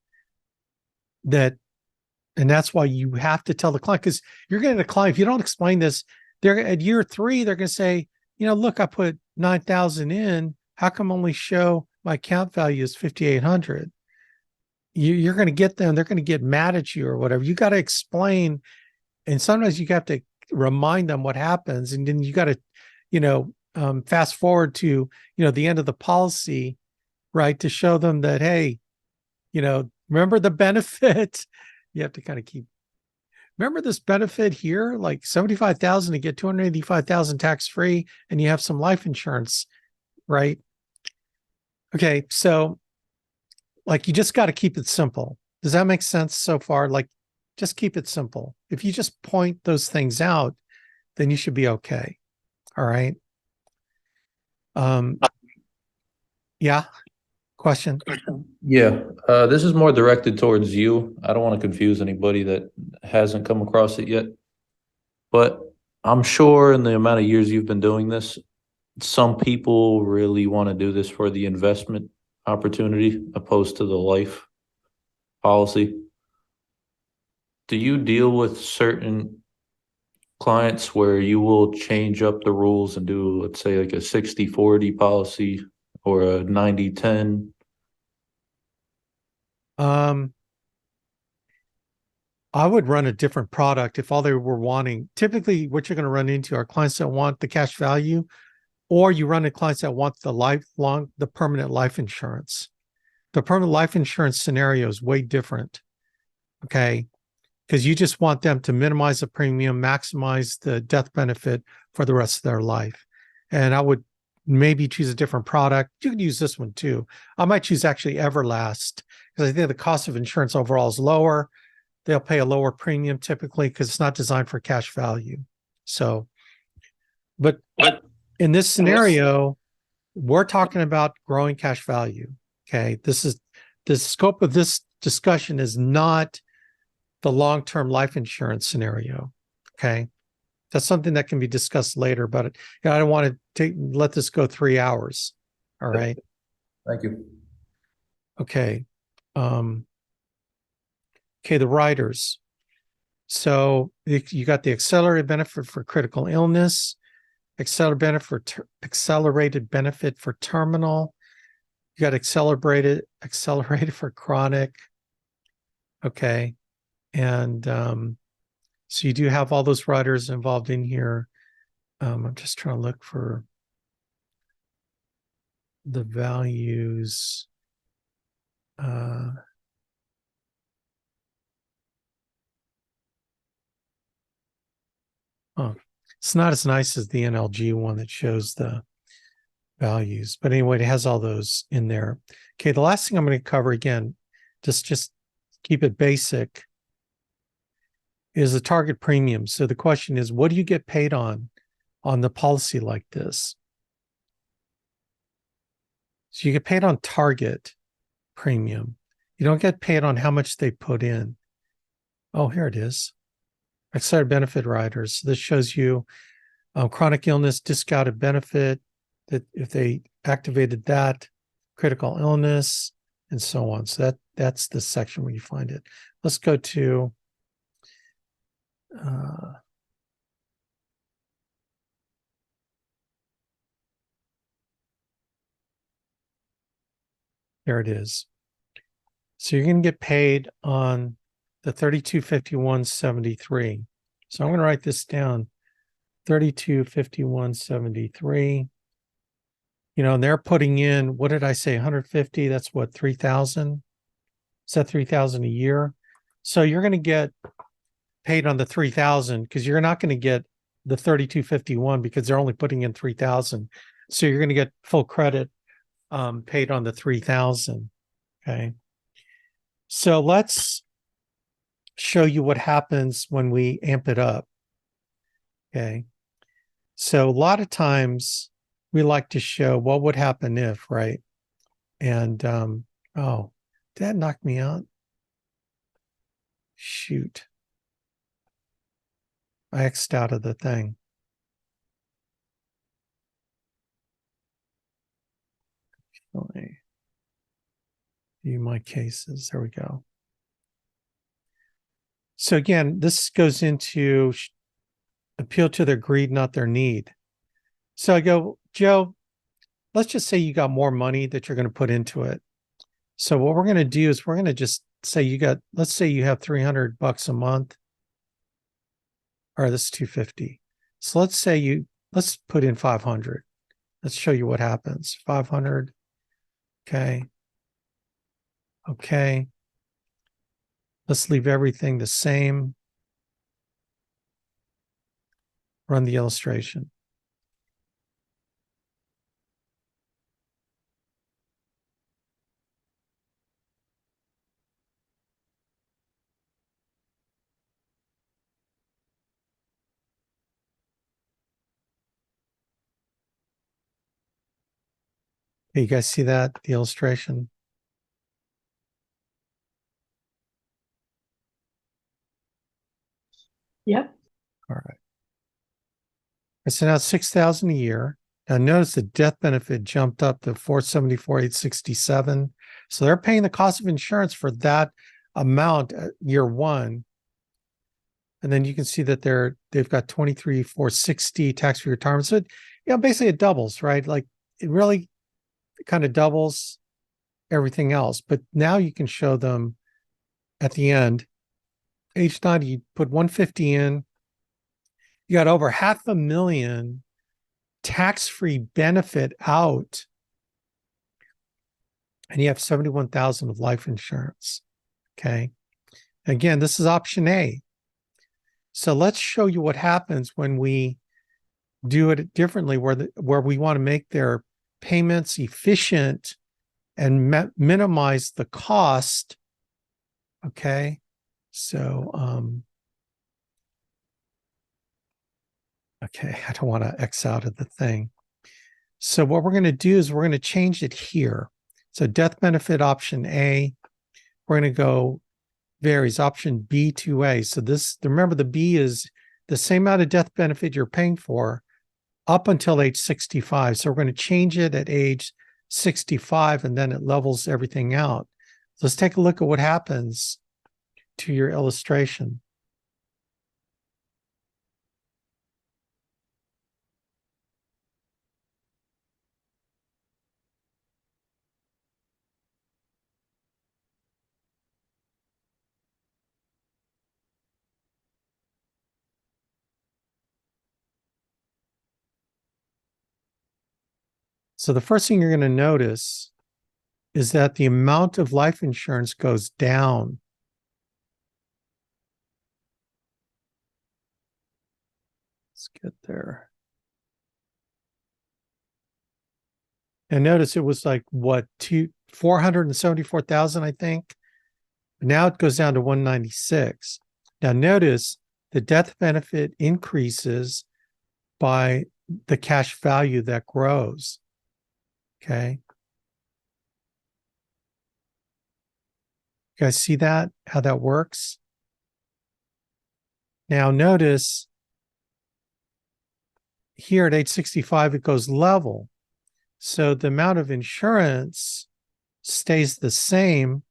and that's why you have to tell the client, because you're getting a client, if you don't explain this, they're at year 3, they're going to say, look, I put 9,000 in. How come only show my account value is 5,800? You're going to get them, they're going to get mad at you or whatever. You got to explain. And sometimes you have to remind them what happens. And then you got to, fast forward to, the end of the policy, right? To show them that, hey, remember the benefit. You have to kind of remember this benefit here, like 75,000 to get 285,000 tax free, and you have some life insurance, right? Okay. So you just got to keep it simple. Does that make sense so far? Just keep it simple. If you just point those things out, then you should be okay. All right. Yeah. Question? Yeah, this is more directed towards you. I don't want to confuse anybody that hasn't come across it yet. But I'm sure in the amount of years you've been doing this, some people really want to do this for the investment opportunity opposed to the life policy. Do you deal with certain clients where you will change up the rules and do, let's say, like a 60-40 policy or a 90-10? I would run a different product if all they were wanting. Typically, what you're going to run into are clients that want the cash value, or you run into clients that want the permanent life insurance. The permanent life insurance scenario is way different. Okay. Because you just want them to minimize the premium, maximize the death benefit for the rest of their life. And I would maybe choose a different product. You could use this one too. I might choose actually Everlast, because I think the cost of insurance overall is lower. They'll pay a lower premium typically because it's not designed for cash value. So, but in this scenario, we're talking about growing cash value. Okay. The scope of this discussion is not the long-term life insurance scenario. Okay. That's something that can be discussed later, but I don't want to let this go 3 hours. All right. Thank you. Okay. Okay, the riders. So you got the accelerated benefit for critical illness, accelerated benefit for terminal. You got accelerated for chronic. Okay. And so you do have all those riders involved in here. I'm just trying to look for the values. It's not as nice as the NLG one that shows the values. But anyway, it has all those in there. Okay, the last thing I'm going to cover, again, just keep it basic, is the target premium. So the question is, what do you get paid on the policy like this? So you get paid on target premium. You don't get paid on how much they put in. Oh, here it is. Accelerated benefit riders. This shows you chronic illness discounted benefit, that if they activated that, critical illness, and so on. So that's the section where you find it. Let's go to there it is. So you're going to get paid on the 3251.73. So I'm going to write this down. 3251.73. You know, and they're putting in, what did I say, 150? That's what, 3,000? Is that 3,000 a year? So you're going to get paid on the 3,000 because you're not going to get the 3251 because they're only putting in 3,000. So you're going to get full credit paid on the 3,000. Okay. So let's show you what happens when we amp it up. Okay. So a lot of times we like to show what would happen if, right? And, oh, did that knock me out? Shoot. I X'd out of the thing. Let me view my cases. There we go. So again, this goes into appeal to their greed, not their need. So I go, Joe, let's just say you got more money that you're going to put into it. So what we're going to do is we're going to just say you got, let's say you have $300 a month, or this is 250. So let's say let's put in 500. Let's show you what happens. 500. Okay. Okay. Let's leave everything the same. Run the illustration. Okay, you guys see that, the illustration? Yep. All right. So now it's 6,000 a year. Now notice the death benefit jumped up to 474,867. So they're paying the cost of insurance for that amount at year one. And then you can see that they've got 23,460 tax-free retirement. So basically it doubles, right? Like it really kind of doubles everything else. But now you can show them at the end, age 90, you put 150 in. You got over 500,000 tax-free benefit out, and you have 71,000 of life insurance. Okay. Again, this is option A. So let's show you what happens when we do it differently, where we want to make their payments efficient and minimize the cost. Okay. So, okay, I don't want to X out of the thing. So what we're going to do is we're going to change it here. So death benefit option A, we're going to go varies option B to A. So this, remember the B is the same amount of death benefit you're paying for up until age 65. So we're going to change it at age 65 and then it levels everything out. So let's take a look at what happens to your illustration. So the first thing you're going to notice is that the amount of life insurance goes down. Let's get there. And notice it was like what, 474,000, I think. Now it goes down to 196. Now notice the death benefit increases by the cash value that grows. Okay. You guys see that, how that works? Now notice here at age 65, it goes level. So the amount of insurance stays the same.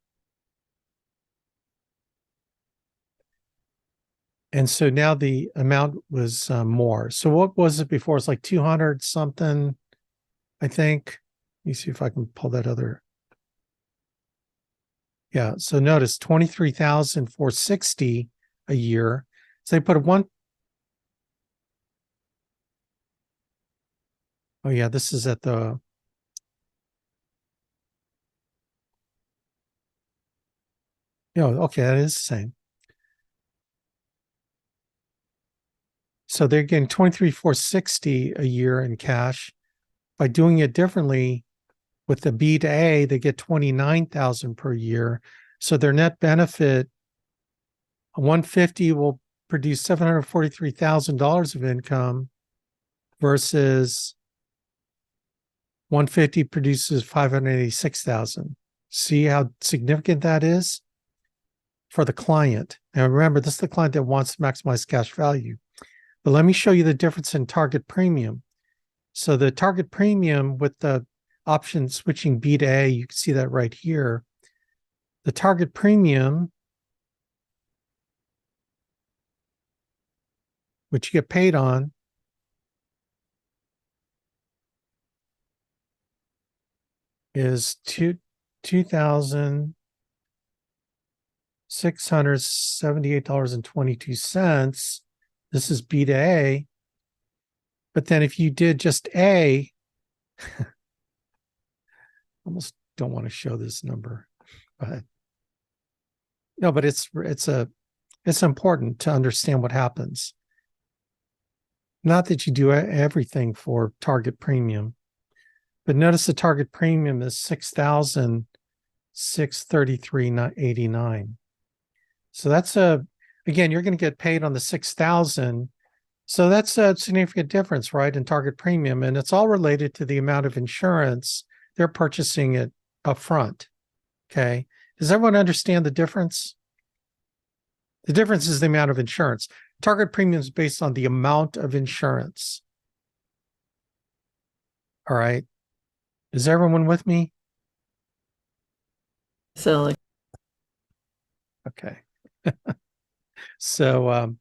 And so now the amount was more. So what was it before? It's like 200 something, I think. Let me see if I can pull that other. Yeah. So notice 23,460 a year. So they put a one. Oh yeah, this is at the. Yeah, okay, that is the same. So they're getting 23,460 a year in cash. By doing it differently with the B to A, they get 29,000 per year. So their net benefit 150 will produce $743,000 of income versus 150 produces 586,000. See how significant that is for the client. Now remember, this is the client that wants to maximize cash value. But let me show you the difference in target premium. So the target premium with the option switching B to A, you can see that right here. The target premium, which you get paid on, is $2,678.22. This is B to A. But then if you did just A, almost don't want to show this number, but no, but it's important to understand what happens. Not that you do everything for target premium, but notice the target premium is $6,633.89. So that's again, you're going to get paid on the 6,000. So that's a significant difference, right, in target premium. And it's all related to the amount of insurance they're purchasing it up front. Okay. Does everyone understand the difference? The difference is the amount of insurance. Target premium is based on the amount of insurance. All right. Is everyone with me? Silly. Okay. So,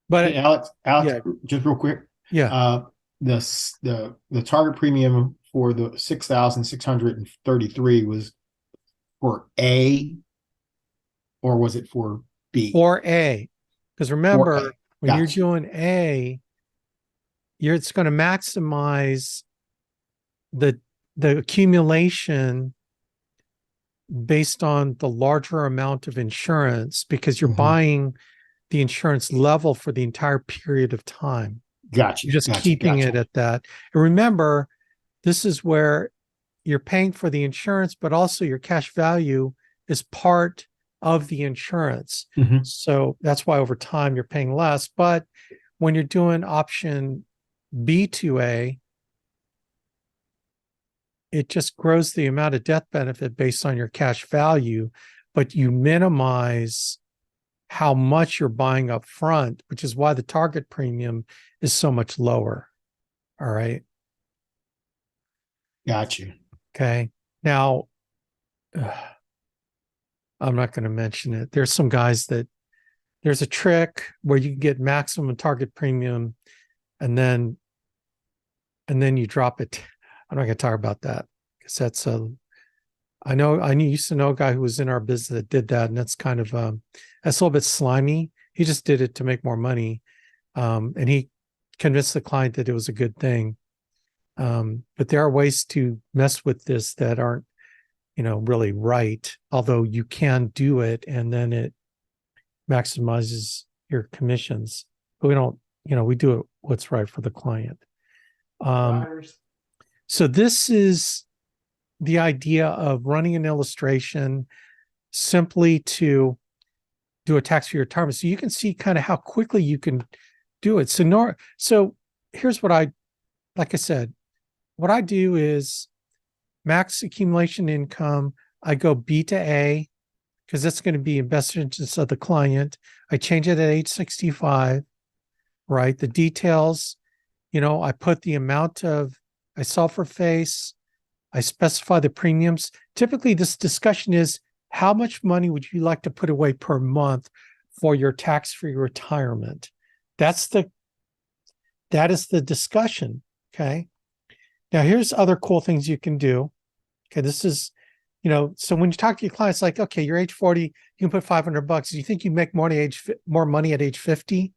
but Hey, Alex, yeah. just real quick. Yeah. The target premium for the 6,633 was for A, or was it for B? For A. Because remember, when you're Gotcha. doing A, it's going to maximize the accumulation based on the larger amount of insurance because you're buying the insurance level for the entire period of time. Gotcha. You're just keeping it at that. And remember, this is where you're paying for the insurance, but also your cash value is part of the insurance. So that's why over time you're paying less. But when you're doing option B2A, it just grows the amount of death benefit based on your cash value, but you minimize how much you're buying up front, which is why the target premium is so much lower. All right. Got you. Okay. Now, I'm not going to mention it. There's some guys there's a trick where you can get maximum target premium and then you drop it. I'm not going to talk about that because that's I used to know a guy who was in our business that did that, and that's kind of that's a little bit slimy. He just did it to make more money, and he convinced the client that it was a good thing. But there are ways to mess with this that aren't, really right. Although you can do it, and then it maximizes your commissions. But we don't, we do it what's right for the client. So this is the idea of running an illustration simply to do a tax-free retirement. So you can see kind of how quickly you can do it. So here's what like I said, what I do is max accumulation income. I go B to A because that's going to be in best interest of the client. I change it at age 65, right? The details, I put the amount I sell for face, I specify the premiums. Typically, this discussion is how much money would you like to put away per month for your tax-free retirement? That is the discussion. Okay. Now, here's other cool things you can do. Okay, this is, so when you talk to your clients, like, okay, you're age 40, you can put $500. Do you think you make more money at age 50?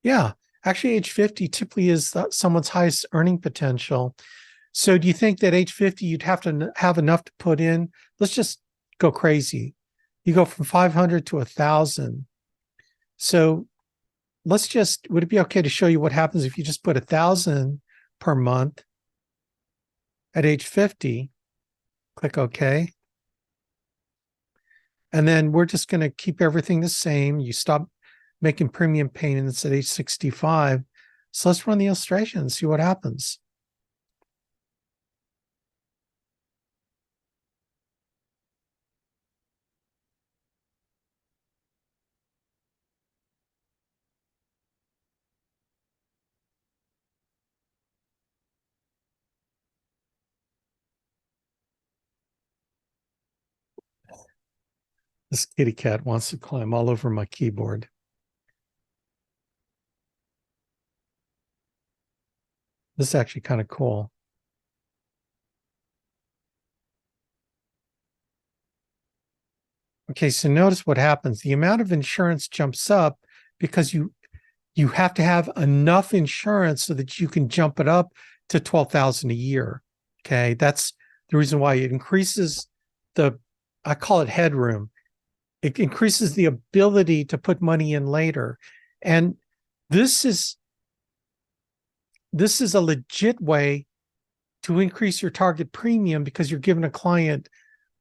Yeah, actually, age 50 typically is someone's highest earning potential. So do you think that age 50, you'd have to have enough to put in? Let's just go crazy. You go from 500 to 1,000. So would it be okay to show you what happens if you just put 1,000 per month at age 50? Click OK. And then we're just going to keep everything the same. You stop making premium payments at age 65. So let's run the illustration and see what happens. This kitty cat wants to climb all over my keyboard. This is actually kind of cool. Okay, so notice what happens. The amount of insurance jumps up because you have to have enough insurance so that you can jump it up to 12,000 a year. Okay, that's the reason why it increases I call it headroom. It increases the ability to put money in later. And this is a legit way to increase your target premium because you're giving a client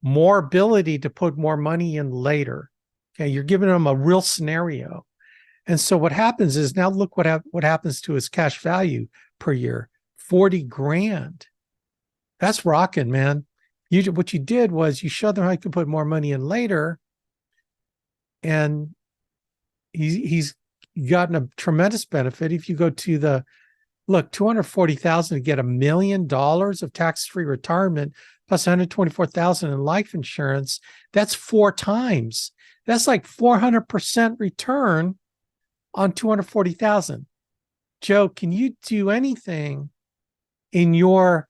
more ability to put more money in later. Okay, you're giving them a real scenario. And so what happens is, now look what happens to his cash value per year, 40 grand. That's rocking, man. What you did was you showed them how you could put more money in later, and he's gotten a tremendous benefit. If you go to $240,000 to get $1 million of tax-free retirement plus $124,000 in life insurance, that's 4 times. That's like 400% return on $240,000. Joe, can you do anything in your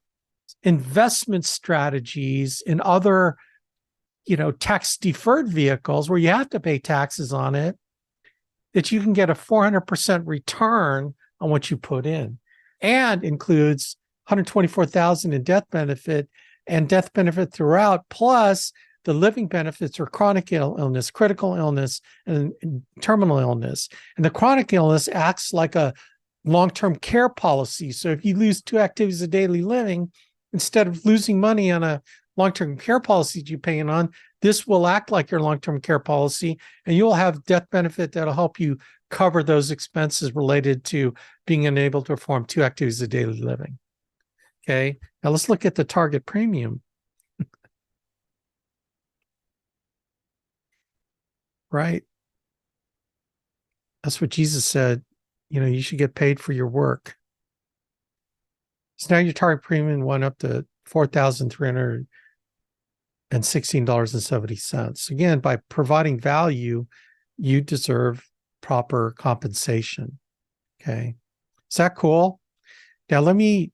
investment strategies in other, tax deferred vehicles where you have to pay taxes on it, that you can get a 400% return on what you put in, and includes $124,000 in death benefit and death benefit throughout, plus the living benefits or chronic illness, critical illness, and terminal illness. And the chronic illness acts like a long-term care policy. So if you lose 2 activities of daily living, instead of losing money on a long-term care policy that you're paying on, this will act like your long-term care policy, and you'll have death benefit that'll help you cover those expenses related to being unable to perform 2 activities of daily living. Okay, now let's look at the target premium. Right? That's what Jesus said. You should get paid for your work. So now your target premium went up to $4,316.70. Again, by providing value, you deserve proper compensation. Okay. Is that cool? Now, let me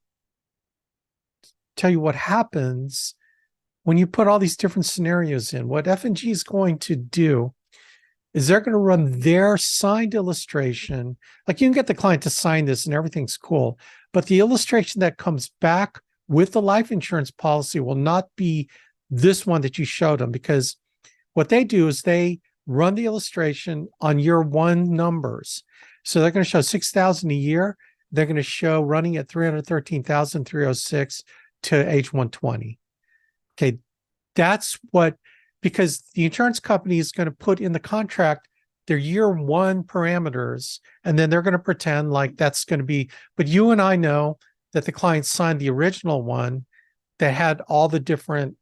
tell you what happens when you put all these different scenarios in. What F&G is going to do is they're going to run their signed illustration. Like, you can get the client to sign this and everything's cool, but the illustration that comes back with the life insurance policy will not be this one that you showed them, because what they do is they run the illustration on year 1 numbers. So they're going to show 6,000 a year. They're going to show running at 313,306 to age 120. Okay, that's what, because the insurance company is going to put in the contract their year 1 parameters, and then they're going to pretend like that's going to be, but you and I know that the client signed the original one that had all the different,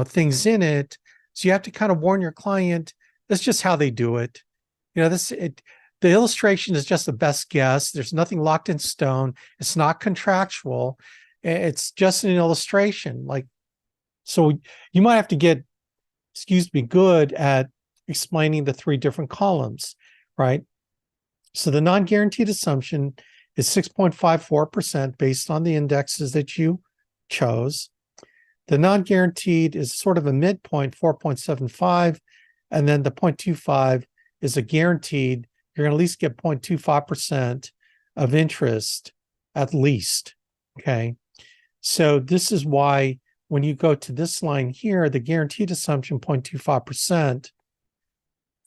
things in it. So you have to kind of warn your client, that's just how they do it. The illustration is just the best guess. There's nothing locked in stone. It's not contractual. It's just an illustration. Like, so you might have to get, excuse me, good at explaining the three different columns, right? So the non-guaranteed assumption is 6.54% based on the indexes that you chose. The non-guaranteed is sort of a midpoint, 4.75, and then the 0.25 is a guaranteed. You're going to at least get 0.25% of interest at least, okay? So this is why when you go to this line here, the guaranteed assumption 0.25%,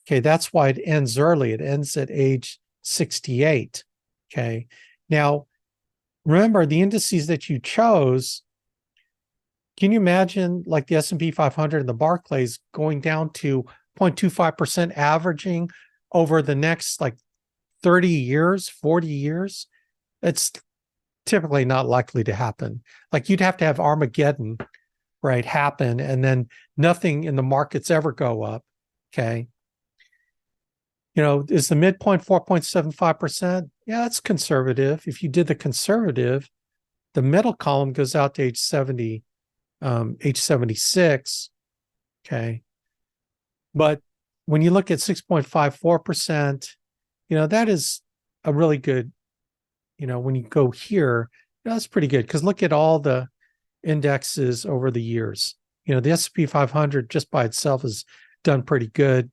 okay, that's why it ends early. It ends at age 68, okay? Now, remember the indices that you chose, can you imagine like the S&P 500 and the Barclays going down to 0.25% averaging over the next like 30 years, 40 years? It's typically not likely to happen. Like you'd have to have Armageddon, right, happen, and then nothing in the markets ever go up, okay? You know, is the midpoint 4.75%? Yeah, that's conservative. If you did the conservative, the middle column goes out to age 70, age 76, okay? But when you look at 6.54%, you know, that is a really good, you know, when you go here, you know, that's pretty good because look at all the indexes over the years. You know, the S&P 500 just by itself has done pretty good.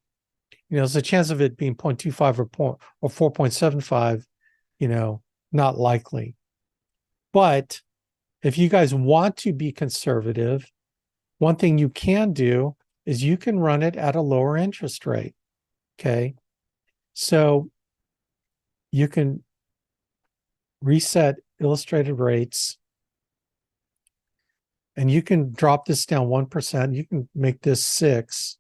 You know, there's a chance of it being 0.25 or 4.75, you know, not likely. But if you guys want to be conservative, one thing you can do is you can run it at a lower interest rate, okay? So you can reset illustrated rates and you can drop this down 1%. You can make this 6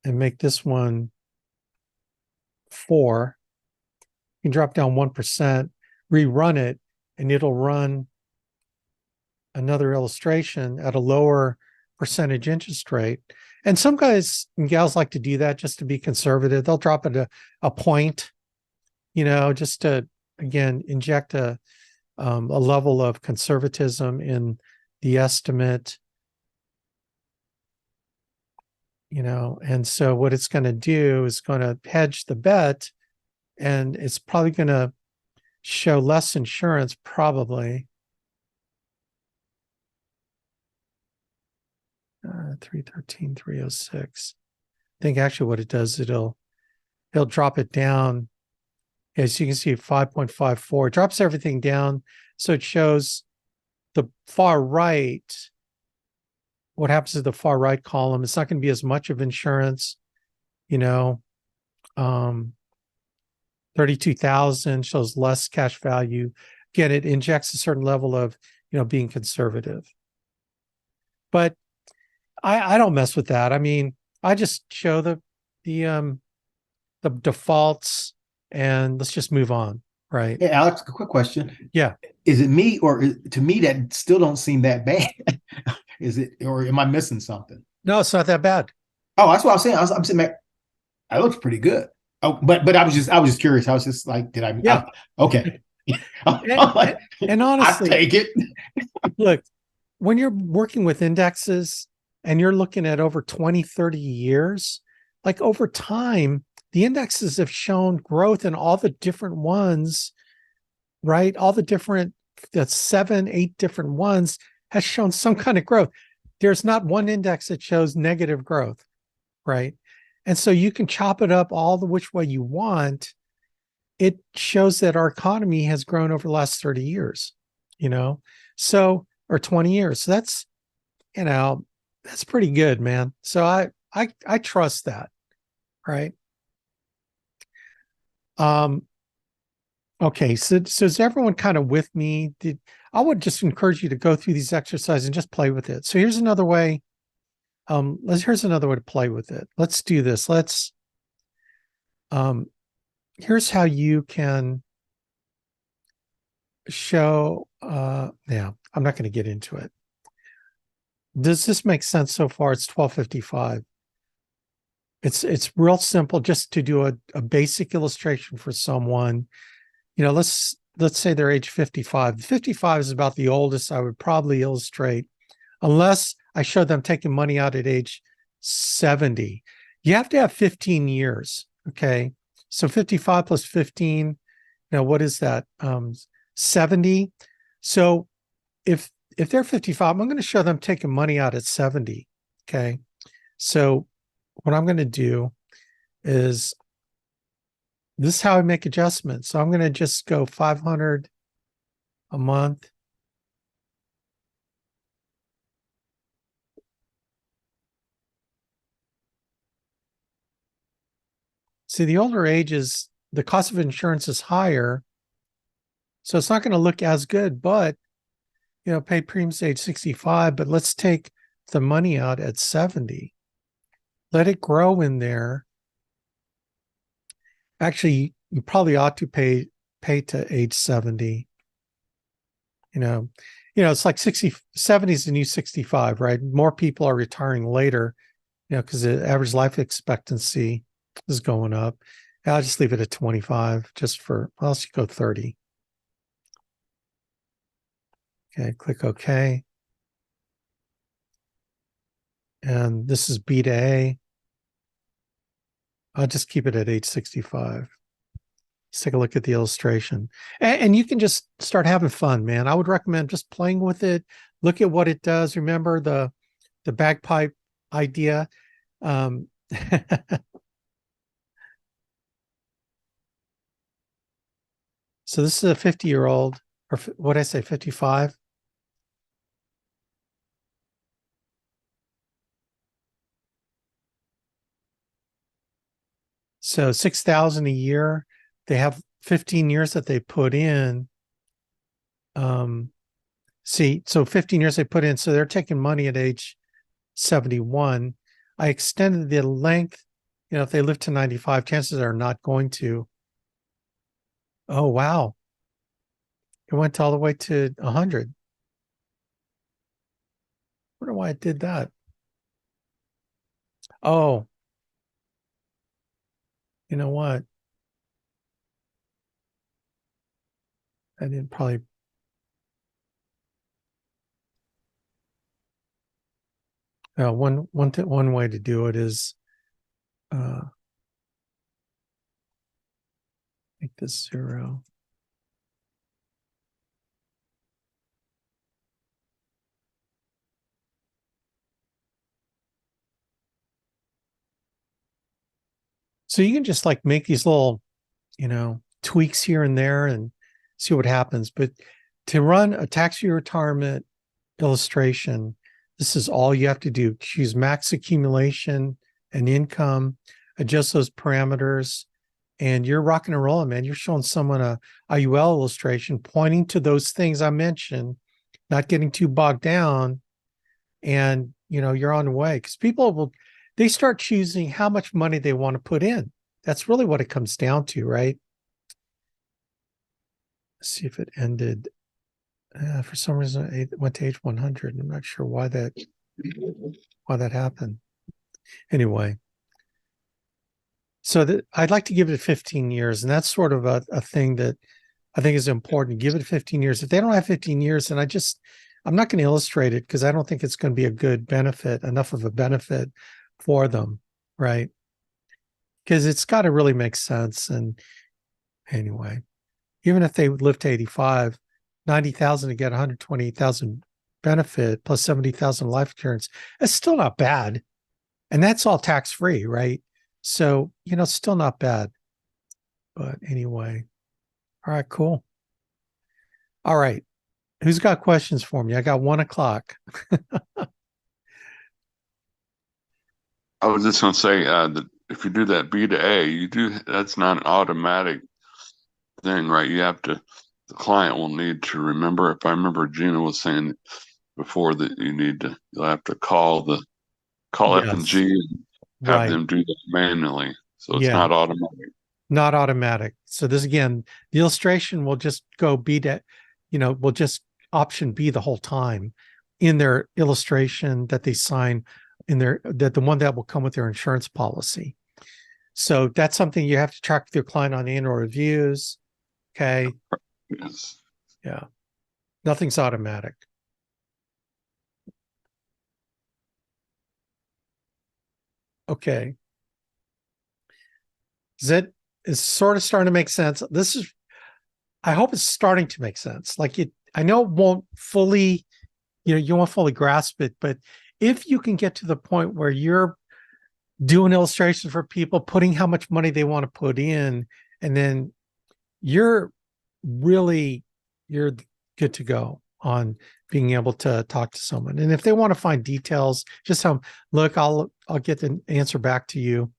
and make this one 4. You can drop down 1%, rerun it, and it'll run another illustration at a lower percentage interest rate. And some guys and gals like to do that just to be conservative. They'll drop it a point, you know, just to, again, inject a level of conservatism in the estimate. You know, and so what it's going to do is going to hedge the bet, and it's probably going to show less insurance, probably. 313, 306. I think actually what it does, it'll drop it down. As you can see, 5.54. It drops everything down, so it shows the far right. What happens to the far right column? It's not going to be as much of insurance, you know. 32,000 shows less cash value. Again, it injects a certain level of, you know, being conservative. But I don't mess with that. I mean, I just show the defaults and let's just move on, right? Hey, Alex, a quick question. Yeah. Is it me to me that still don't seem that bad? Is it, or am I missing something? No, it's not that bad. Oh, that's what I'm saying. I'm sitting back. That looks pretty good. Oh, but I was just curious. I was just like, did I? Yeah. Okay. And honestly, I take it. Look, when you're working with indexes and you're looking at over 20, 30 years, like over time, the indexes have shown growth in all the different ones, right? All the different, that's 7, 8 different ones has shown some kind of growth. There's not one index that shows negative growth, right? And so you can chop it up all the which way you want. It shows that our economy has grown over the last 30 years, you know, so, or 20 years. So that's, you know, that's pretty good, man. So I trust that, right? Okay, so is everyone kind of with me? I would just encourage you to go through these exercises and just play with it. So here's another way. Here's another way to play with it. Let's do this. Here's how you can show, yeah, I'm not going to get into it. Does this make sense so far? It's 12:55. It's real simple just to do a basic illustration for someone. You know, let's let's say they're age 55. 55 is about the oldest I would probably illustrate, unless I show them taking money out at age 70. You have to have 15 years. Okay. So 55 plus 15, now what is that? 70. So if they're 55, I'm going to show them taking money out at 70. Okay. So what I'm going to do is, this is how I make adjustments. So I'm going to just go 500 a month. See, the older ages, the cost of insurance is higher. So it's not going to look as good, but, pay premiums age 65, but let's take the money out at 70. Let it grow in there. Actually, you probably ought to pay to age 70. It's like 70 is the new 65, right? More people are retiring later, because the average life expectancy is going up. I'll just leave it at 25 just for, well, else you go 30. Okay, click OK. And this is B to A. I'll just keep it at age 65. Let's take a look at the illustration. And you can just start having fun, man. I would recommend just playing with it. Look at what it does. Remember the bagpipe idea. So this is a 50-year-old, or what did I say, 55? So 6,000 a year. They have 15 years that they put in. So 15 years they put in, so they're taking money at age 71. I extended the length. If they live to 95, chances are not going to. Oh, wow. It went all the way to 100. I wonder why it did that. Oh, you know what? I didn't probably. One way to do it is make this 0. So you can just like make these little, tweaks here and there and see what happens. But to run a tax-free retirement illustration, this is all you have to do. Choose max accumulation and income, adjust those parameters, and you're rocking and rolling, man. You're showing someone a IUL illustration, pointing to those things I mentioned, not getting too bogged down, and you're on the way. Because people they start choosing how much money they want to put in. That's really what it comes down to, right? Let's see if it ended. For some reason, it went to age 100. I'm not sure why that happened. Anyway, so I'd like to give it 15 years, and that's sort of a thing that I think is important. Give it 15 years. If they don't have 15 years, then I'm not going to illustrate it because I don't think it's going to be a good benefit, enough of a benefit for them, right? Because it's got to really make sense. And anyway, even if they live to 85, 90,000 to get 128,000 benefit plus 70,000 life insurance, it's still not bad. And that's all tax free, right? So, still not bad. But anyway, all right, cool. All right. Who's got questions for me? I got 1 o'clock. I was just going to say that if you do that B to A, that's not an automatic thing, right? The client will need to remember. If I remember, Gina was saying before that you'll have to call F&G and have them do that manually. So it's not automatic. Not automatic. So this, again, the illustration will just go B to, will just option B the whole time in their illustration that they sign that the one that will come with their insurance policy. So that's something you have to track with your client on annual reviews. Okay. Yes. Yeah. Nothing's automatic. Okay. Is sort of starting to make sense. I hope it's starting to make sense. I know it won't fully, you won't fully grasp it, but if you can get to the point where you're doing illustrations for people, putting how much money they want to put in, and then you're good to go on being able to talk to someone. And if they want to find details, just tell them, look, I'll get the answer back to you,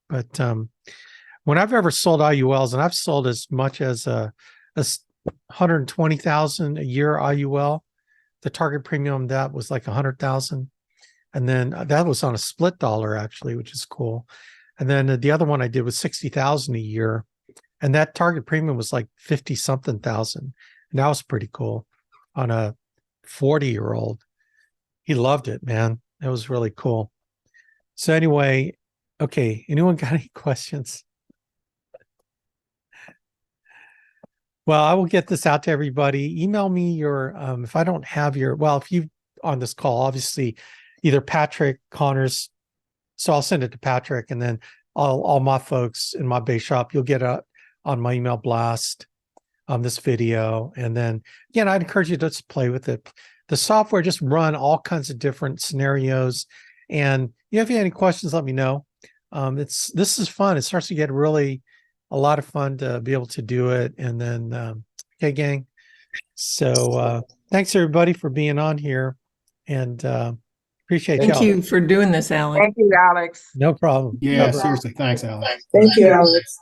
but when I've ever sold IULs, and I've sold as much as a 120,000 a year IUL, the target premium that was like 100,000. And then that was on a split dollar actually, which is cool. And then the other one I did was 60,000 a year. And that target premium was like 50 something thousand. And that was pretty cool on a 40-year-old. He loved it, man. It was really cool. So anyway, okay. Anyone got any questions? Well, I will get this out to everybody. Email me your, if I don't have if you on this call, obviously either Patrick, Connors. So I'll send it to Patrick, and then all my folks in my base shop, you'll get on my email blast this video. And then again, I'd encourage you to just play with it. The software just run all kinds of different scenarios. And if you have any questions, let me know. This is fun. It starts to get really a lot of fun to be able to do it. And then, okay, gang. So thanks everybody for being on here, and appreciate y'all. Thank you for doing this, Alex. Thank you, Alex. No problem. Yeah, seriously. Thanks, Alex. Thank you, Alex.